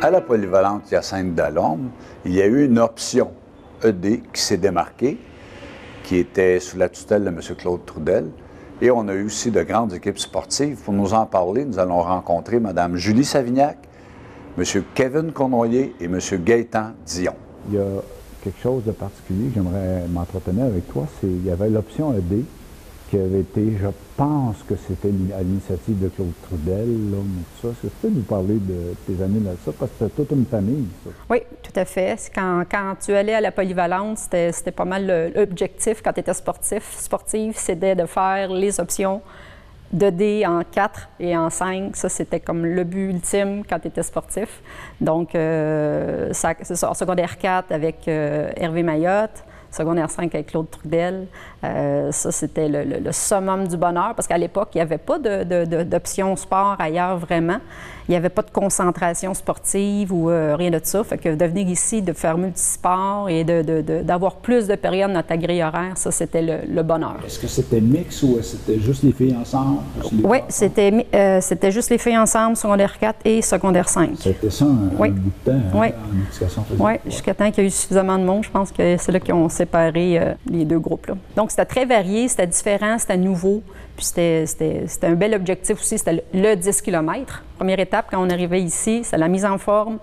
À la polyvalente Hyacinthe Delorme, il y a eu une option ED qui s'est démarquée, qui était sous la tutelle de M. Claude Trudel. Et on a eu aussi de grandes équipes sportives. Pour nous en parler, nous allons rencontrer Mme Julie Savignac, M. Kevin Cournoyer et M. Gaétan Dion. Il y a quelque chose de particulier que j'aimerais m'entretenir avec toi. Il y avait l'option ED qui avait été, je pense que c'était à l'initiative de Claude Trudel, là, mais tout ça. Est-ce que tu peux nous parler de tes années là ça? Parce que c'était toute une famille, ça. Oui, tout à fait. Quand tu allais à la polyvalente, c'était pas mal l'objectif quand tu étais sportive, c'était de faire les options de D en 4 et en 5. Ça, c'était comme le but ultime quand tu étais sportif. Donc, c'est ça, en secondaire 4 avec Hervé Mayotte, secondaire 5 avec Claude Trudel. Ça, c'était le summum du bonheur, parce qu'à l'époque, il n'y avait pas d'option sport ailleurs vraiment. Il n'y avait pas de concentration sportive ou rien de ça. Fait que de venir ici, de faire multisport et d'avoir plus de périodes dans notre grille horaire, ça, c'était le bonheur. Est-ce que c'était mix ou c'était juste les filles ensemble? Oui, c'était juste les filles ensemble, secondaire 4 et secondaire 5. C'était ça un bout de temps, en éducation physique? Oui, jusqu'à temps qu'il y a eu suffisamment de monde. Je pense que c'est là qu'ils ont séparé les deux groupes-là. Donc, c'était très varié, c'était différent, c'était nouveau. Puis c'était un bel objectif aussi, c'était le 10 km. Première étape, quand on arrivait ici, c'est la mise en forme.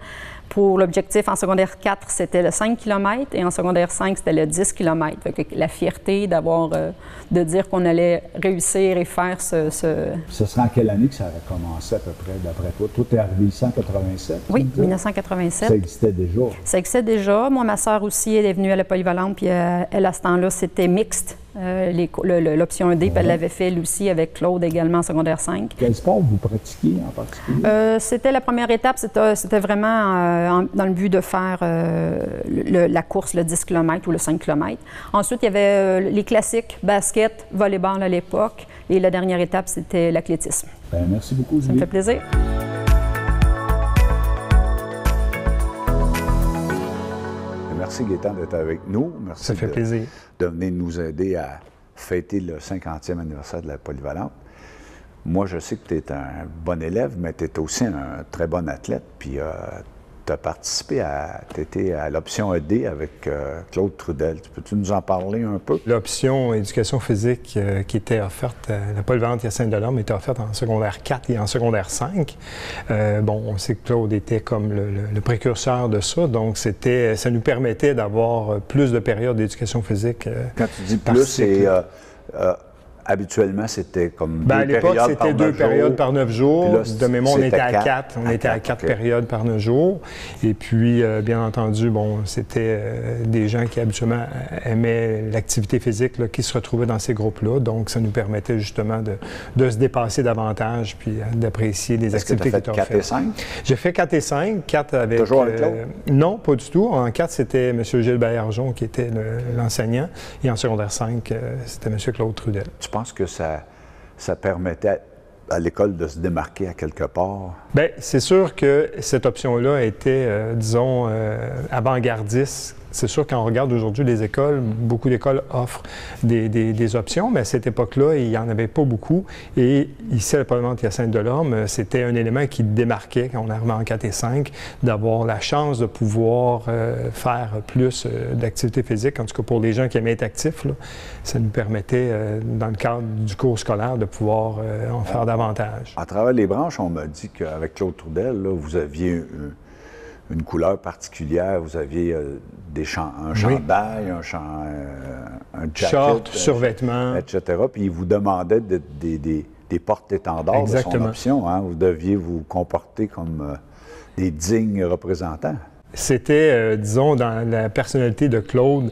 Pour l'objectif en secondaire 4, c'était le 5 km et en secondaire 5, c'était le 10 km. Fait que la fierté de dire qu'on allait réussir et faire ce... Ce serait en quelle année que ça avait commencé à peu près, d'après toi? Toi, tu es arrivé ici en 87? Oui, 1987. Ça existait déjà? Ça existait déjà. Moi, ma sœur aussi, elle est venue à la polyvalente, puis elle, à ce temps-là, c'était mixte. L'option ED, puis elle l'avait fait, elle aussi, avec Claude également en secondaire 5. Quel sport vous pratiquiez en particulier? C'était la première étape, c'était vraiment dans le but de faire la course, le 10 km ou le 5 km. Ensuite, il y avait les classiques, basket, volleyball à l'époque. Et la dernière étape, c'était l'athlétisme. Bien, merci beaucoup, Julie. Ça me fait plaisir. Merci Gaétan d'être avec nous. Merci. Ça fait plaisir. De venir nous aider à fêter le 50e anniversaire de la polyvalente. moi, je sais que tu es un bon élève, mais tu es aussi un très bon athlète. Puis tu as participé tu étais à l'option ED avec Claude Trudel. Peux-tu nous en parler un peu? L'option éducation physique qui était offerte à la polyvalente Hyacinthe-Delorme était offerte en secondaire 4 et en secondaire 5. On sait que Claude était comme le précurseur de ça, donc ça nous permettait d'avoir plus de périodes d'éducation physique. Quand tu dis plus, c'est... habituellement, c'était comme à l'époque, c'était 2 périodes par 9 jours. Là, de mémoire, on était à 4. On était à 4 périodes par 9 jours. Et puis, bien entendu, c'était des gens qui habituellement aimaient l'activité physique là, qui se retrouvaient dans ces groupes-là. Donc, ça nous permettait justement de se dépasser davantage puis d'apprécier les activités qui étaient offertes. 4 et 5? J'ai fait 4 et 5. 4 avec... Toujours avec Claude? Non, pas du tout. En 4, c'était M. Gilles Baillargeon qui était l'enseignant. Et en secondaire 5, c'était M. Claude Trudel. Je pense que ça permettait à l'école de se démarquer à quelque part? Bien, c'est sûr que cette option-là était, avant-gardiste. C'est sûr, quand on regarde aujourd'hui les écoles, beaucoup d'écoles offrent des options, mais à cette époque-là, il n'y en avait pas beaucoup. Et ici, à la polyvalente Hyacinthe-Delorme, c'était un élément qui démarquait, quand on arrivait en 4 et 5, d'avoir la chance de pouvoir faire plus d'activité physique. En tout cas, pour les gens qui aimaient être actifs, là, ça nous permettait, dans le cadre du cours scolaire, de pouvoir en faire davantage. À travers les branches, on m'a dit qu'avec Claude Trudel, là, vous aviez une couleur particulière. Vous aviez un chandail, un jacket, short, survêtement, etc. Puis il vous demandait des porte-étendards de son option. Hein? Vous deviez vous comporter comme des dignes représentants. C'était, disons, dans la personnalité de Claude,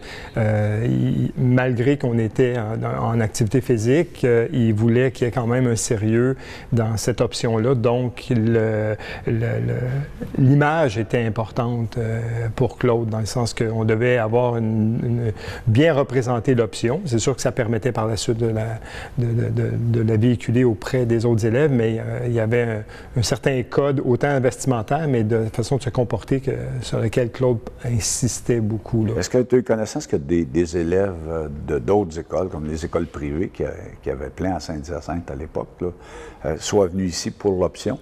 malgré qu'on était en activité physique, il voulait qu'il y ait quand même un sérieux dans cette option-là. Donc, l'image était importante pour Claude, dans le sens qu'on devait avoir bien représenter l'option. C'est sûr que ça permettait par la suite de la véhiculer auprès des autres élèves, mais il y avait un certain code, autant vestimentaire, mais de façon de se comporter sur lequel Claude insistait beaucoup. Est-ce que tu as eu connaissance que des élèves de d'autres écoles, comme les écoles privées, qui avaient plein à Saint-Hyacinthe à l'époque, soient venus ici pour l'option?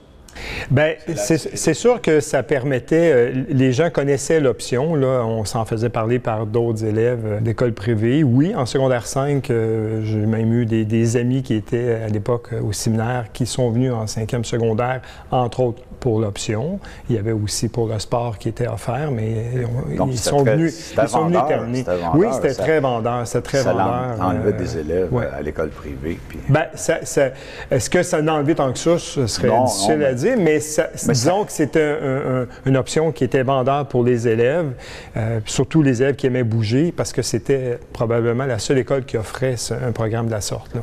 Bien, c'est sûr que ça permettait, les gens connaissaient l'option, là, on s'en faisait parler par d'autres élèves d'écoles privées. Oui, en secondaire 5, j'ai même eu des amis qui étaient à l'époque au séminaire, qui sont venus en 5e secondaire, entre autres pour l'option. Il y avait aussi pour le sport qui était offert, mais ils sont venus terminer. Oui, c'était très vendeur, c'était très vendeur. Ça enlevait des élèves à l'école privée. Puis... Bien, est-ce que ça en enlevait tant que ça? Ce serait difficile à dire. Mais disons que c'était une option qui était vendeur pour les élèves, surtout les élèves qui aimaient bouger, parce que c'était probablement la seule école qui offrait un programme de la sorte. Là.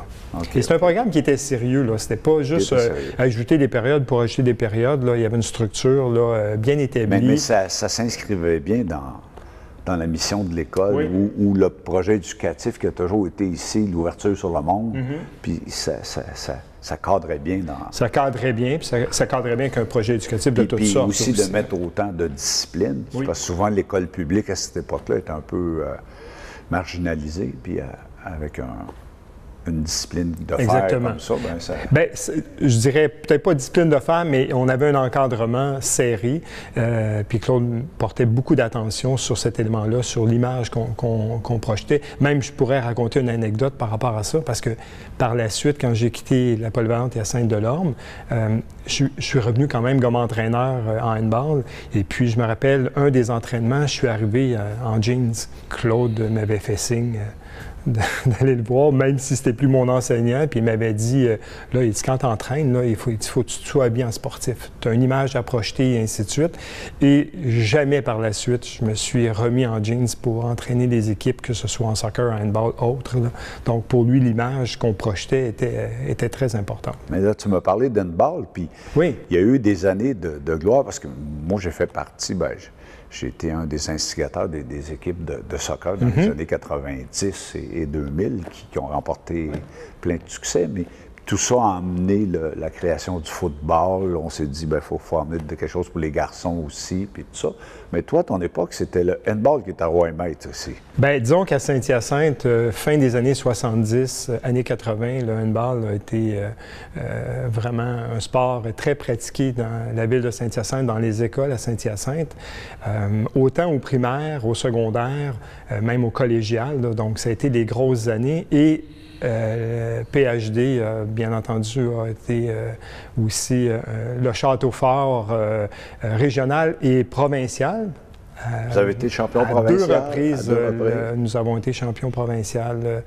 Et c'est un programme qui était sérieux. Ce n'était pas juste ajouter des périodes pour ajouter des périodes. Là. Il y avait une structure là, bien établie. Mais ça s'inscrivait bien dans la mission de l'école, ou le projet éducatif qui a toujours été ici, l'ouverture sur le monde. Puis ça cadrait bien dans... Ça cadrait bien, puis ça cadrait bien qu'un projet éducatif de toutes sortes. Puis aussi de mettre autant de discipline, parce que souvent l'école publique à cette époque-là était un peu marginalisée, puis avec une discipline de fer comme ça, Bien, je dirais peut-être pas discipline de fer, mais on avait un encadrement serré. Puis Claude portait beaucoup d'attention sur cet élément-là, sur l'image qu'on projetait. Même, je pourrais raconter une anecdote par rapport à ça, parce que par la suite, quand j'ai quitté la polyvalente Hyacinthe-Delorme, je suis revenu quand même comme entraîneur en handball. Et puis, je me rappelle, un des entraînements, je suis arrivé en jeans. Claude m'avait fait signe d'aller le voir, même si c'était plus mon enseignant, puis il m'avait dit, là, il dit, quand tu entraînes, là, il faut que tu sois bien sportif. Tu as une image à projeter, et ainsi de suite. Et jamais par la suite, je me suis remis en jeans pour entraîner des équipes, que ce soit en soccer, en handball, autres. Là. Donc, pour lui, l'image qu'on projetait était très importante. Mais là, tu m'as parlé d'handball, puis il y a eu des années de gloire, parce que moi, j'ai fait partie, j'ai été un des instigateurs des équipes de soccer dans les années 90 et 2000 qui ont remporté plein de succès. Mais tout ça a amené la création du football. On s'est dit, il faut amener quelque chose pour les garçons aussi, puis tout ça. Mais toi, à ton époque, c'était le handball qui était roi et maître ici. Bien, disons qu'à Saint-Hyacinthe, fin des années 70, années 80, le handball a été vraiment un sport très pratiqué dans la ville de Saint-Hyacinthe, dans les écoles à Saint-Hyacinthe, autant au primaire, au secondaire, même au collégial. Là, donc, ça a été des grosses années. Et PHD, bien entendu, a été aussi le château fort régional et provincial. Vous avez été champion provincial? À deux reprises, nous avons été champions provincial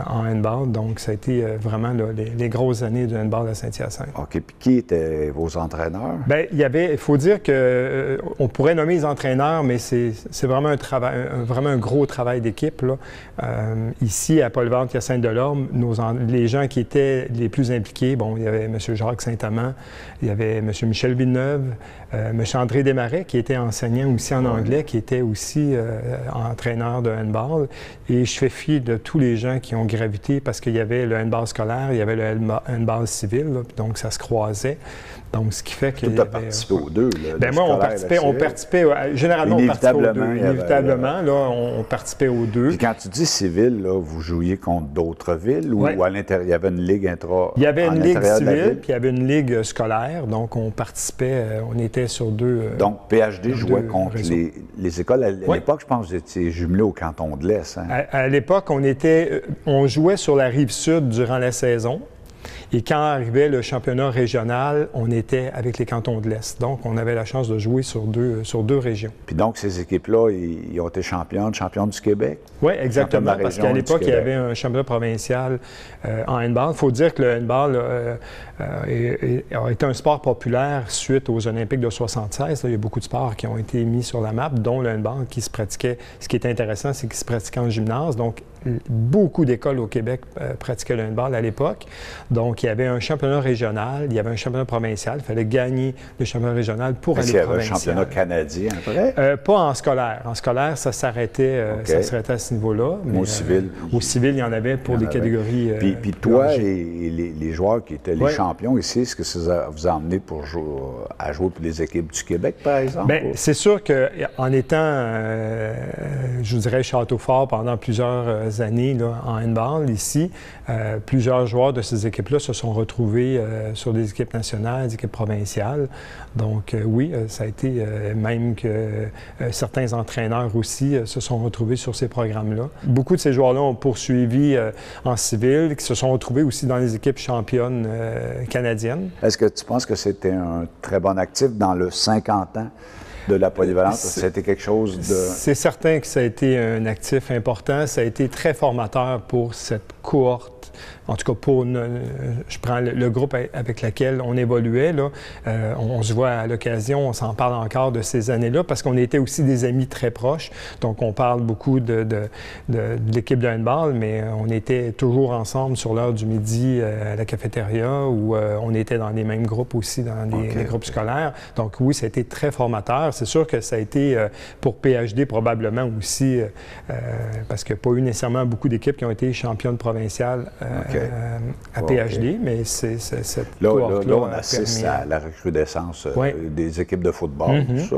en handball. Donc, ça a été vraiment les grosses années du handball à Saint-Hyacinthe. OK. Puis qui étaient vos entraîneurs? Bien, il faut dire qu'on pourrait nommer les entraîneurs, mais c'est vraiment vraiment un gros travail d'équipe. Ici, à Polyvalente Hyacinthe-Delorme, les gens qui étaient les plus impliqués, bon, il y avait M. Jacques Saint-Amand, il y avait M. Michel Villeneuve, M. André Desmarais, qui était enseignant aussi en anglais, qui était aussi entraîneur de handball. Et je fais fi de tous les gens qui ont gravité parce qu'il y avait le handball scolaire, il y avait le handball civil, là, donc ça se croisait. Donc, ce qui fait que... Tu as participé aux deux, là, bien, moi, on participait généralement, on participait aux deux. Inévitablement, là, on participait aux deux. Puis quand tu dis civil, là, vous jouiez contre d'autres villes ou à l'intérieur, il y avait une ligue intra... Il y avait une ligue civile, puis il y avait une ligue scolaire. Donc, on participait, on était sur deux... donc, PHD jouait contre les écoles. À l'époque, je pense que vous étiez jumelés au canton de l'Est. Hein? À l'époque, on jouait sur la rive sud durant la saison. Et quand arrivait le championnat régional, on était avec les cantons de l'Est. Donc, on avait la chance de jouer sur deux régions. Puis donc, ces équipes-là, ils ont été championnes du Québec? Oui, exactement, parce qu'à l'époque, il y avait un championnat provincial en handball. Il faut dire que le handball a été un sport populaire suite aux Olympiques de 1976. Il y a beaucoup de sports qui ont été mis sur la map, dont le handball qui se pratiquait. Ce qui est intéressant, c'est qu'il se pratiquait en gymnase. Donc, beaucoup d'écoles au Québec pratiquaient le handball à l'époque. Donc, il y avait un championnat régional, il y avait un championnat provincial. Il fallait gagner le championnat régional pour aller au provincial. Il y avait un championnat canadien après? Pas en scolaire. En scolaire, ça s'arrêtait à ce niveau-là. Mais au civil? Au civil, il y en avait pour des catégories. Puis toi et les joueurs qui étaient les champions ici, est-ce que ça vous a emmené à jouer pour les équipes du Québec, par exemple? Bien, c'est sûr qu'en étant, je vous dirais, Château-Fort pendant plusieurs années là, en handball ici, plusieurs joueurs de ces équipes-là se sont retrouvés sur des équipes nationales, des équipes provinciales. Donc oui, ça a été même que certains entraîneurs aussi se sont retrouvés sur ces programmes-là. Beaucoup de ces joueurs-là ont poursuivi en civil, qui se sont retrouvés aussi dans les équipes championnes canadiennes. Est-ce que tu penses que c'était un très bon actif dans le 50 ans de la polyvalence? C'était quelque chose de... C'est certain que ça a été un actif important. Ça a été très formateur pour cette cohorte. En tout cas, je prends le groupe avec lequel on évoluait. Là. On se voit à l'occasion, on s'en parle encore de ces années-là parce qu'on était aussi des amis très proches. Donc, on parle beaucoup de l'équipe de handball, mais on était toujours ensemble sur l'heure du midi à la cafétéria où on était dans les mêmes groupes aussi, dans les groupes scolaires. Donc, oui, ça a été très formateur. C'est sûr que ça a été pour PHD probablement aussi, parce qu'il n'y a pas eu nécessairement beaucoup d'équipes qui ont été championnes provinciales à PHD, mais c'est cette cohorte-là. Là, on assiste à la recrudescence des équipes de football, tout ça.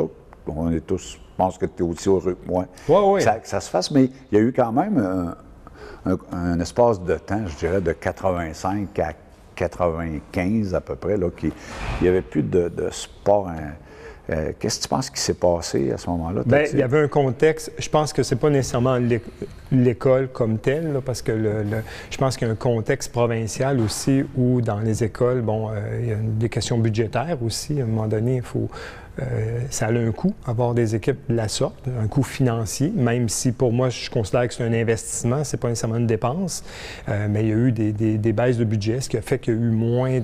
On est tous, je pense que tu es aussi heureux que moi que ça se fasse, mais il y a eu quand même un espace de temps, je dirais, de 85 à 95 à peu près, là, il n'y avait plus de sport. Qu'est-ce que tu penses qui s'est passé à ce moment-là? Bien, il y avait un contexte. Je pense que c'est pas nécessairement l'école comme telle, là, parce que je pense qu'il y a un contexte provincial aussi où, dans les écoles, bon, il y a des questions budgétaires aussi. À un moment donné, ça a un coût, avoir des équipes de la sorte, un coût financier, même si pour moi, je considère que c'est un investissement, c'est pas nécessairement une dépense, mais il y a eu des baisses de budget, ce qui a fait qu'il y a eu moins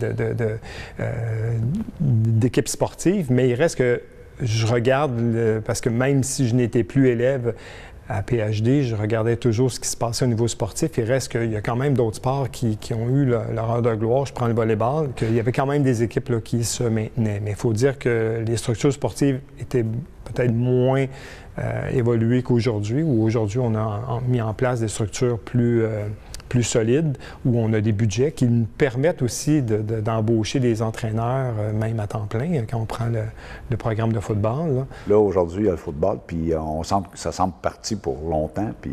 d'équipes sportives, mais il reste que je regarde, parce que même si je n'étais plus élève à PHD, je regardais toujours ce qui se passait au niveau sportif. Il reste qu'il y a quand même d'autres sports qui ont eu leur heure de gloire. Je prends le volleyball, qu'il y avait quand même des équipes là, qui se maintenaient. Mais il faut dire que les structures sportives étaient peut-être moins évoluées qu'aujourd'hui, où aujourd'hui, on a mis en place des structures plus plus solides, où on a des budgets qui nous permettent aussi d'embaucher des entraîneurs, même à temps plein, quand on prend le programme de football. Là, aujourd'hui, il y a le football, puis ça semble parti pour longtemps, puis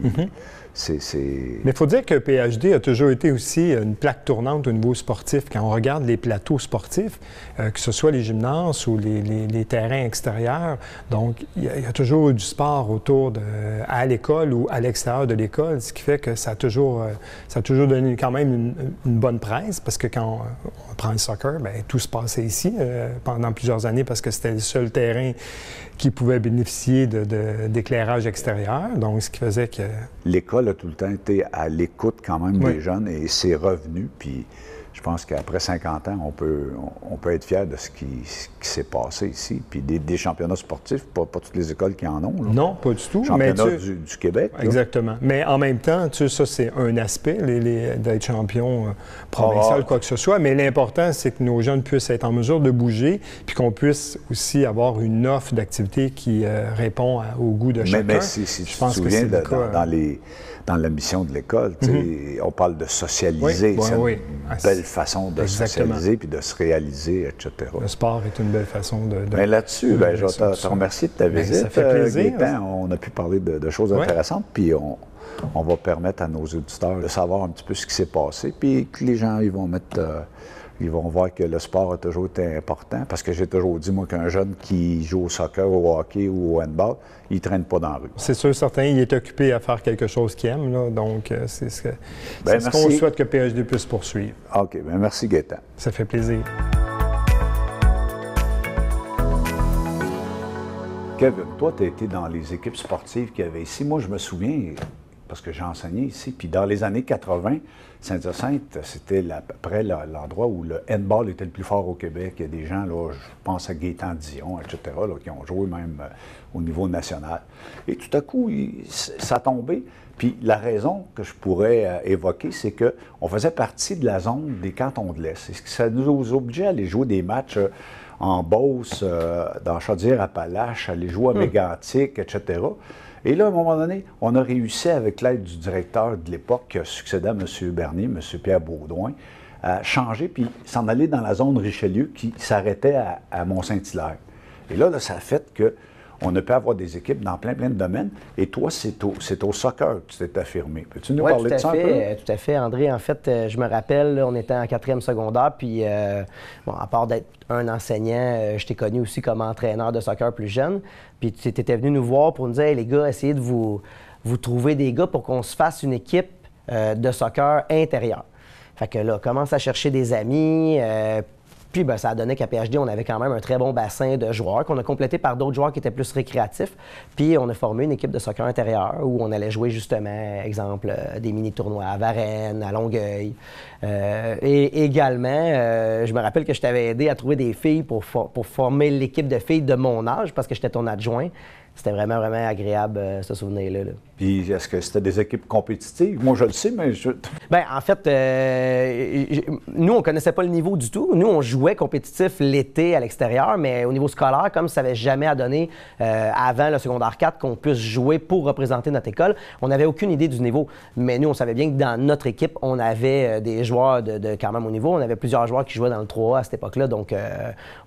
Mais il faut dire que PHD a toujours été aussi une plaque tournante au niveau sportif. Quand on regarde les plateaux sportifs, que ce soit les gymnases ou les terrains extérieurs, donc il y a toujours eu du sport autour à l'école ou à l'extérieur de l'école, ce qui fait que ça a toujours donné quand même une bonne presse, parce que quand on prend le soccer, bien, tout se passait ici pendant plusieurs années, parce que c'était le seul terrain qui pouvait bénéficier d'éclairage extérieur, donc ce qui faisait que... L'école a tout le temps été à l'écoute quand même des jeunes et c'est revenu, puis je pense qu'après 50 ans, on peut être fier de ce qui s'est passé ici, puis des championnats sportifs, pas toutes les écoles qui en ont. Là. Non, pas du tout. Championnat du Québec. Là. Exactement. Mais en même temps, tu sais, ça, c'est un aspect, d'être champion provincial, quoi que ce soit, mais l'important, c'est que nos jeunes puissent être en mesure de bouger, puis qu'on puisse aussi avoir une offre d'activité qui répond au goût de chacun. Mais si tu te souviens, dans la mission de l'école, on parle de socialiser. C'est une belle façon de socialiser puis de se réaliser, etc. Le sport est une belle façon de... Mais là-dessus, je vais te remercier de ta visite. Ça fait plaisir. Gaétan, on a pu parler de choses intéressantes, puis on va permettre à nos auditeurs de savoir un petit peu ce qui s'est passé, puis que les gens, ils vont voir que le sport a toujours été important, parce que j'ai toujours dit, moi, qu'un jeune qui joue au soccer, au hockey ou au handball, il ne traîne pas dans la rue. C'est sûr, certain. Il est occupé à faire quelque chose qu'il aime, là, donc c'est ce qu'on souhaite que PHD puisse poursuivre. OK. Bien, merci, Gaétan. Ça fait plaisir. Kevin, toi, tu as été dans les équipes sportives qu'il y avait ici. Moi, je me souviens, parce que j'ai enseigné ici, puis dans les années 80, Saint-Hyacinthe, c'était à peu près l'endroit où le handball était le plus fort au Québec. Il y a des gens, là, je pense à Gaétan Dion, etc., là, qui ont joué même au niveau national. Et tout à coup, ça a tombé. Puis la raison que je pourrais évoquer, c'est qu'on faisait partie de la zone des cantons de l'Est. Ça nous obligeait à aller jouer des matchs en Beauce, dans Chaudière-Appalaches, aller jouer à Mégantic, etc. Et là, à un moment donné, on a réussi, avec l'aide du directeur de l'époque, qui a succédé à M. Bernier, M. Pierre Baudouin, à changer puis s'en aller dans la zone Richelieu qui s'arrêtait à Mont-Saint-Hilaire. Et là, ça a fait qu'on a pu avoir des équipes dans plein de domaines. Et toi, c'est au soccer que tu t'es affirmé. Peux-tu nous parler de ça un peu? Tout à fait, André. En fait, je me rappelle, là, on était en 4e secondaire, puis à part d'être un enseignant, je t'ai connu aussi comme entraîneur de soccer plus jeune. Puis tu étais venu nous voir pour nous dire, hey, les gars, essayez de vous trouver des gars pour qu'on se fasse une équipe de soccer intérieur. Fait que là, on commence à chercher des amis. Puis ça a donné qu'à PHD, on avait quand même un très bon bassin de joueurs qu'on a complété par d'autres joueurs qui étaient plus récréatifs. Puis on a formé une équipe de soccer intérieur où on allait jouer justement, exemple, des mini-tournois à Varennes, à Longueuil. Et également, je me rappelle que je t'avais aidé à trouver des filles pour former l'équipe de filles de mon âge parce que j'étais ton adjoint. C'était vraiment, vraiment agréable, ce souvenir-là. Là. Puis, est-ce que c'était des équipes compétitives? Moi, je le sais, mais Bien, en fait, nous, on ne connaissait pas le niveau du tout. Nous, on jouait compétitif l'été à l'extérieur, mais au niveau scolaire, comme ça n'avait jamais à donner avant le secondaire 4 qu'on puisse jouer pour représenter notre école, on n'avait aucune idée du niveau. Mais nous, on savait bien que dans notre équipe, on avait des joueurs de quand même au niveau. On avait plusieurs joueurs qui jouaient dans le 3A à cette époque-là, donc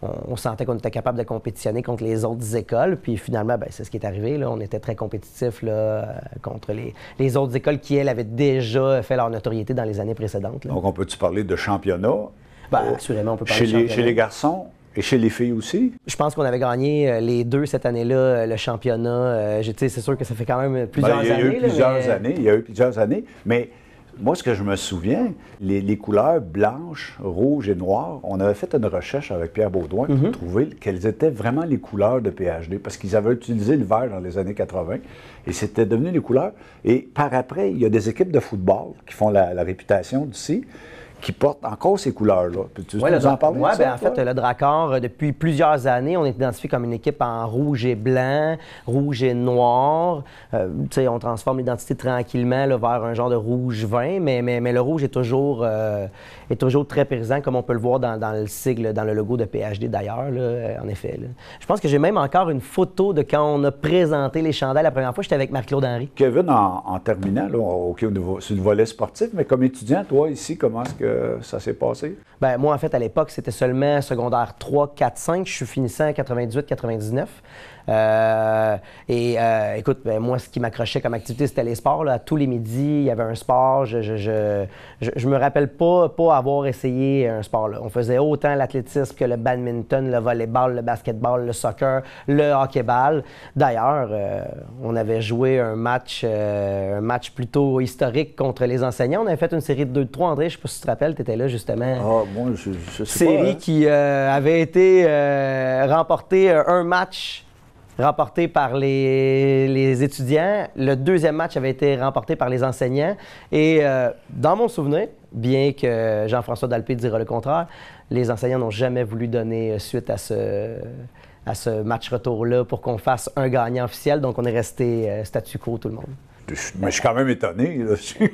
on sentait qu'on était capable de compétitionner contre les autres écoles. Puis finalement, bien, c'est ce qui est arrivé. Là. On était très compétitifs là, contre les autres écoles qui, elles, avaient déjà fait leur notoriété dans les années précédentes. Là. Donc, on peut-tu parler de championnat? Bien, assurément, on peut parler de championnat. Chez les garçons et chez les filles aussi? Je pense qu'on avait gagné les deux cette année-là, le championnat. C'est sûr que ça fait quand même plusieurs années. Il y a eu plusieurs années, mais... Moi, ce que je me souviens, les couleurs blanches, rouges et noires, on avait fait une recherche avec Pierre Baudouin pour trouver quelles étaient vraiment les couleurs de PHD, parce qu'ils avaient utilisé le vert dans les années 80, et c'était devenu les couleurs. Et par après, il y a des équipes de football qui font la réputation d'ici, qui porte encore ces couleurs-là. Peux-tu Oui, nous en parler? Oui, ça, en fait, le Dracor, depuis plusieurs années, on est identifié comme une équipe en rouge et blanc, rouge et noir. On transforme l'identité tranquillement là, vers un genre de rouge vin, mais le rouge est toujours très présent, comme on peut le voir dans le sigle, dans le logo de PhD d'ailleurs, en effet. Là. Je pense que j'ai même encore une photo de quand on a présenté les chandails la première fois. J'étais avec Marc-Claude Henry. Kevin, en terminant, là, sur le volet sportif, mais comme étudiant, toi, ici, comment est-ce que ça s'est passé? Bien, moi, en fait, à l'époque, c'était seulement secondaire 3, 4, 5. Je suis finissant en 98-99. Écoute, ben, moi, ce qui m'accrochait comme activité, c'était les sports. Là. Tous les midis, il y avait un sport. Je me rappelle pas avoir essayé un sport. Là. On faisait autant l'athlétisme que le badminton, le volleyball, le basketball, le soccer, le hockey-ball. D'ailleurs, on avait joué un match plutôt historique contre les enseignants. On avait fait une série de 2-3. André, je sais pas si tu te rappelles, tu étais là justement. Ah, moi, je sais série pas. Hein? Qui avait été remporté un match remporté par les étudiants. Le deuxième match avait été remporté par les enseignants. Et dans mon souvenir, bien que Jean-François Dalpé dira le contraire, les enseignants n'ont jamais voulu donner suite à ce match retour-là pour qu'on fasse un gagnant officiel. Donc, on est resté statu quo, tout le monde. Mais je suis quand même étonné. Là. Je suis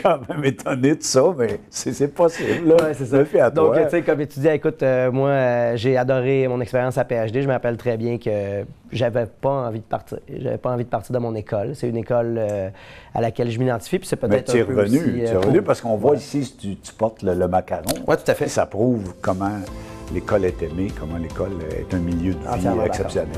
quand même étonné de ça, mais c'est possible. Là. Ouais, c'est ça. Fais à Donc, toi. tu sais, comme étudiant, écoute, moi, j'ai adoré mon expérience à PhD. Je me rappelle très bien que j'avais pas envie de partir. J'avais pas envie de partir de mon école. C'est une école à laquelle je m'identifie. Puis c'est peut-être tu es un peu revenu. aussi, tu es revenu parce qu'on voit ici, tu portes le macaron. Oui, tout à fait. Ça prouve comment l'école est aimée, comment l'école est un milieu de vie exceptionnel.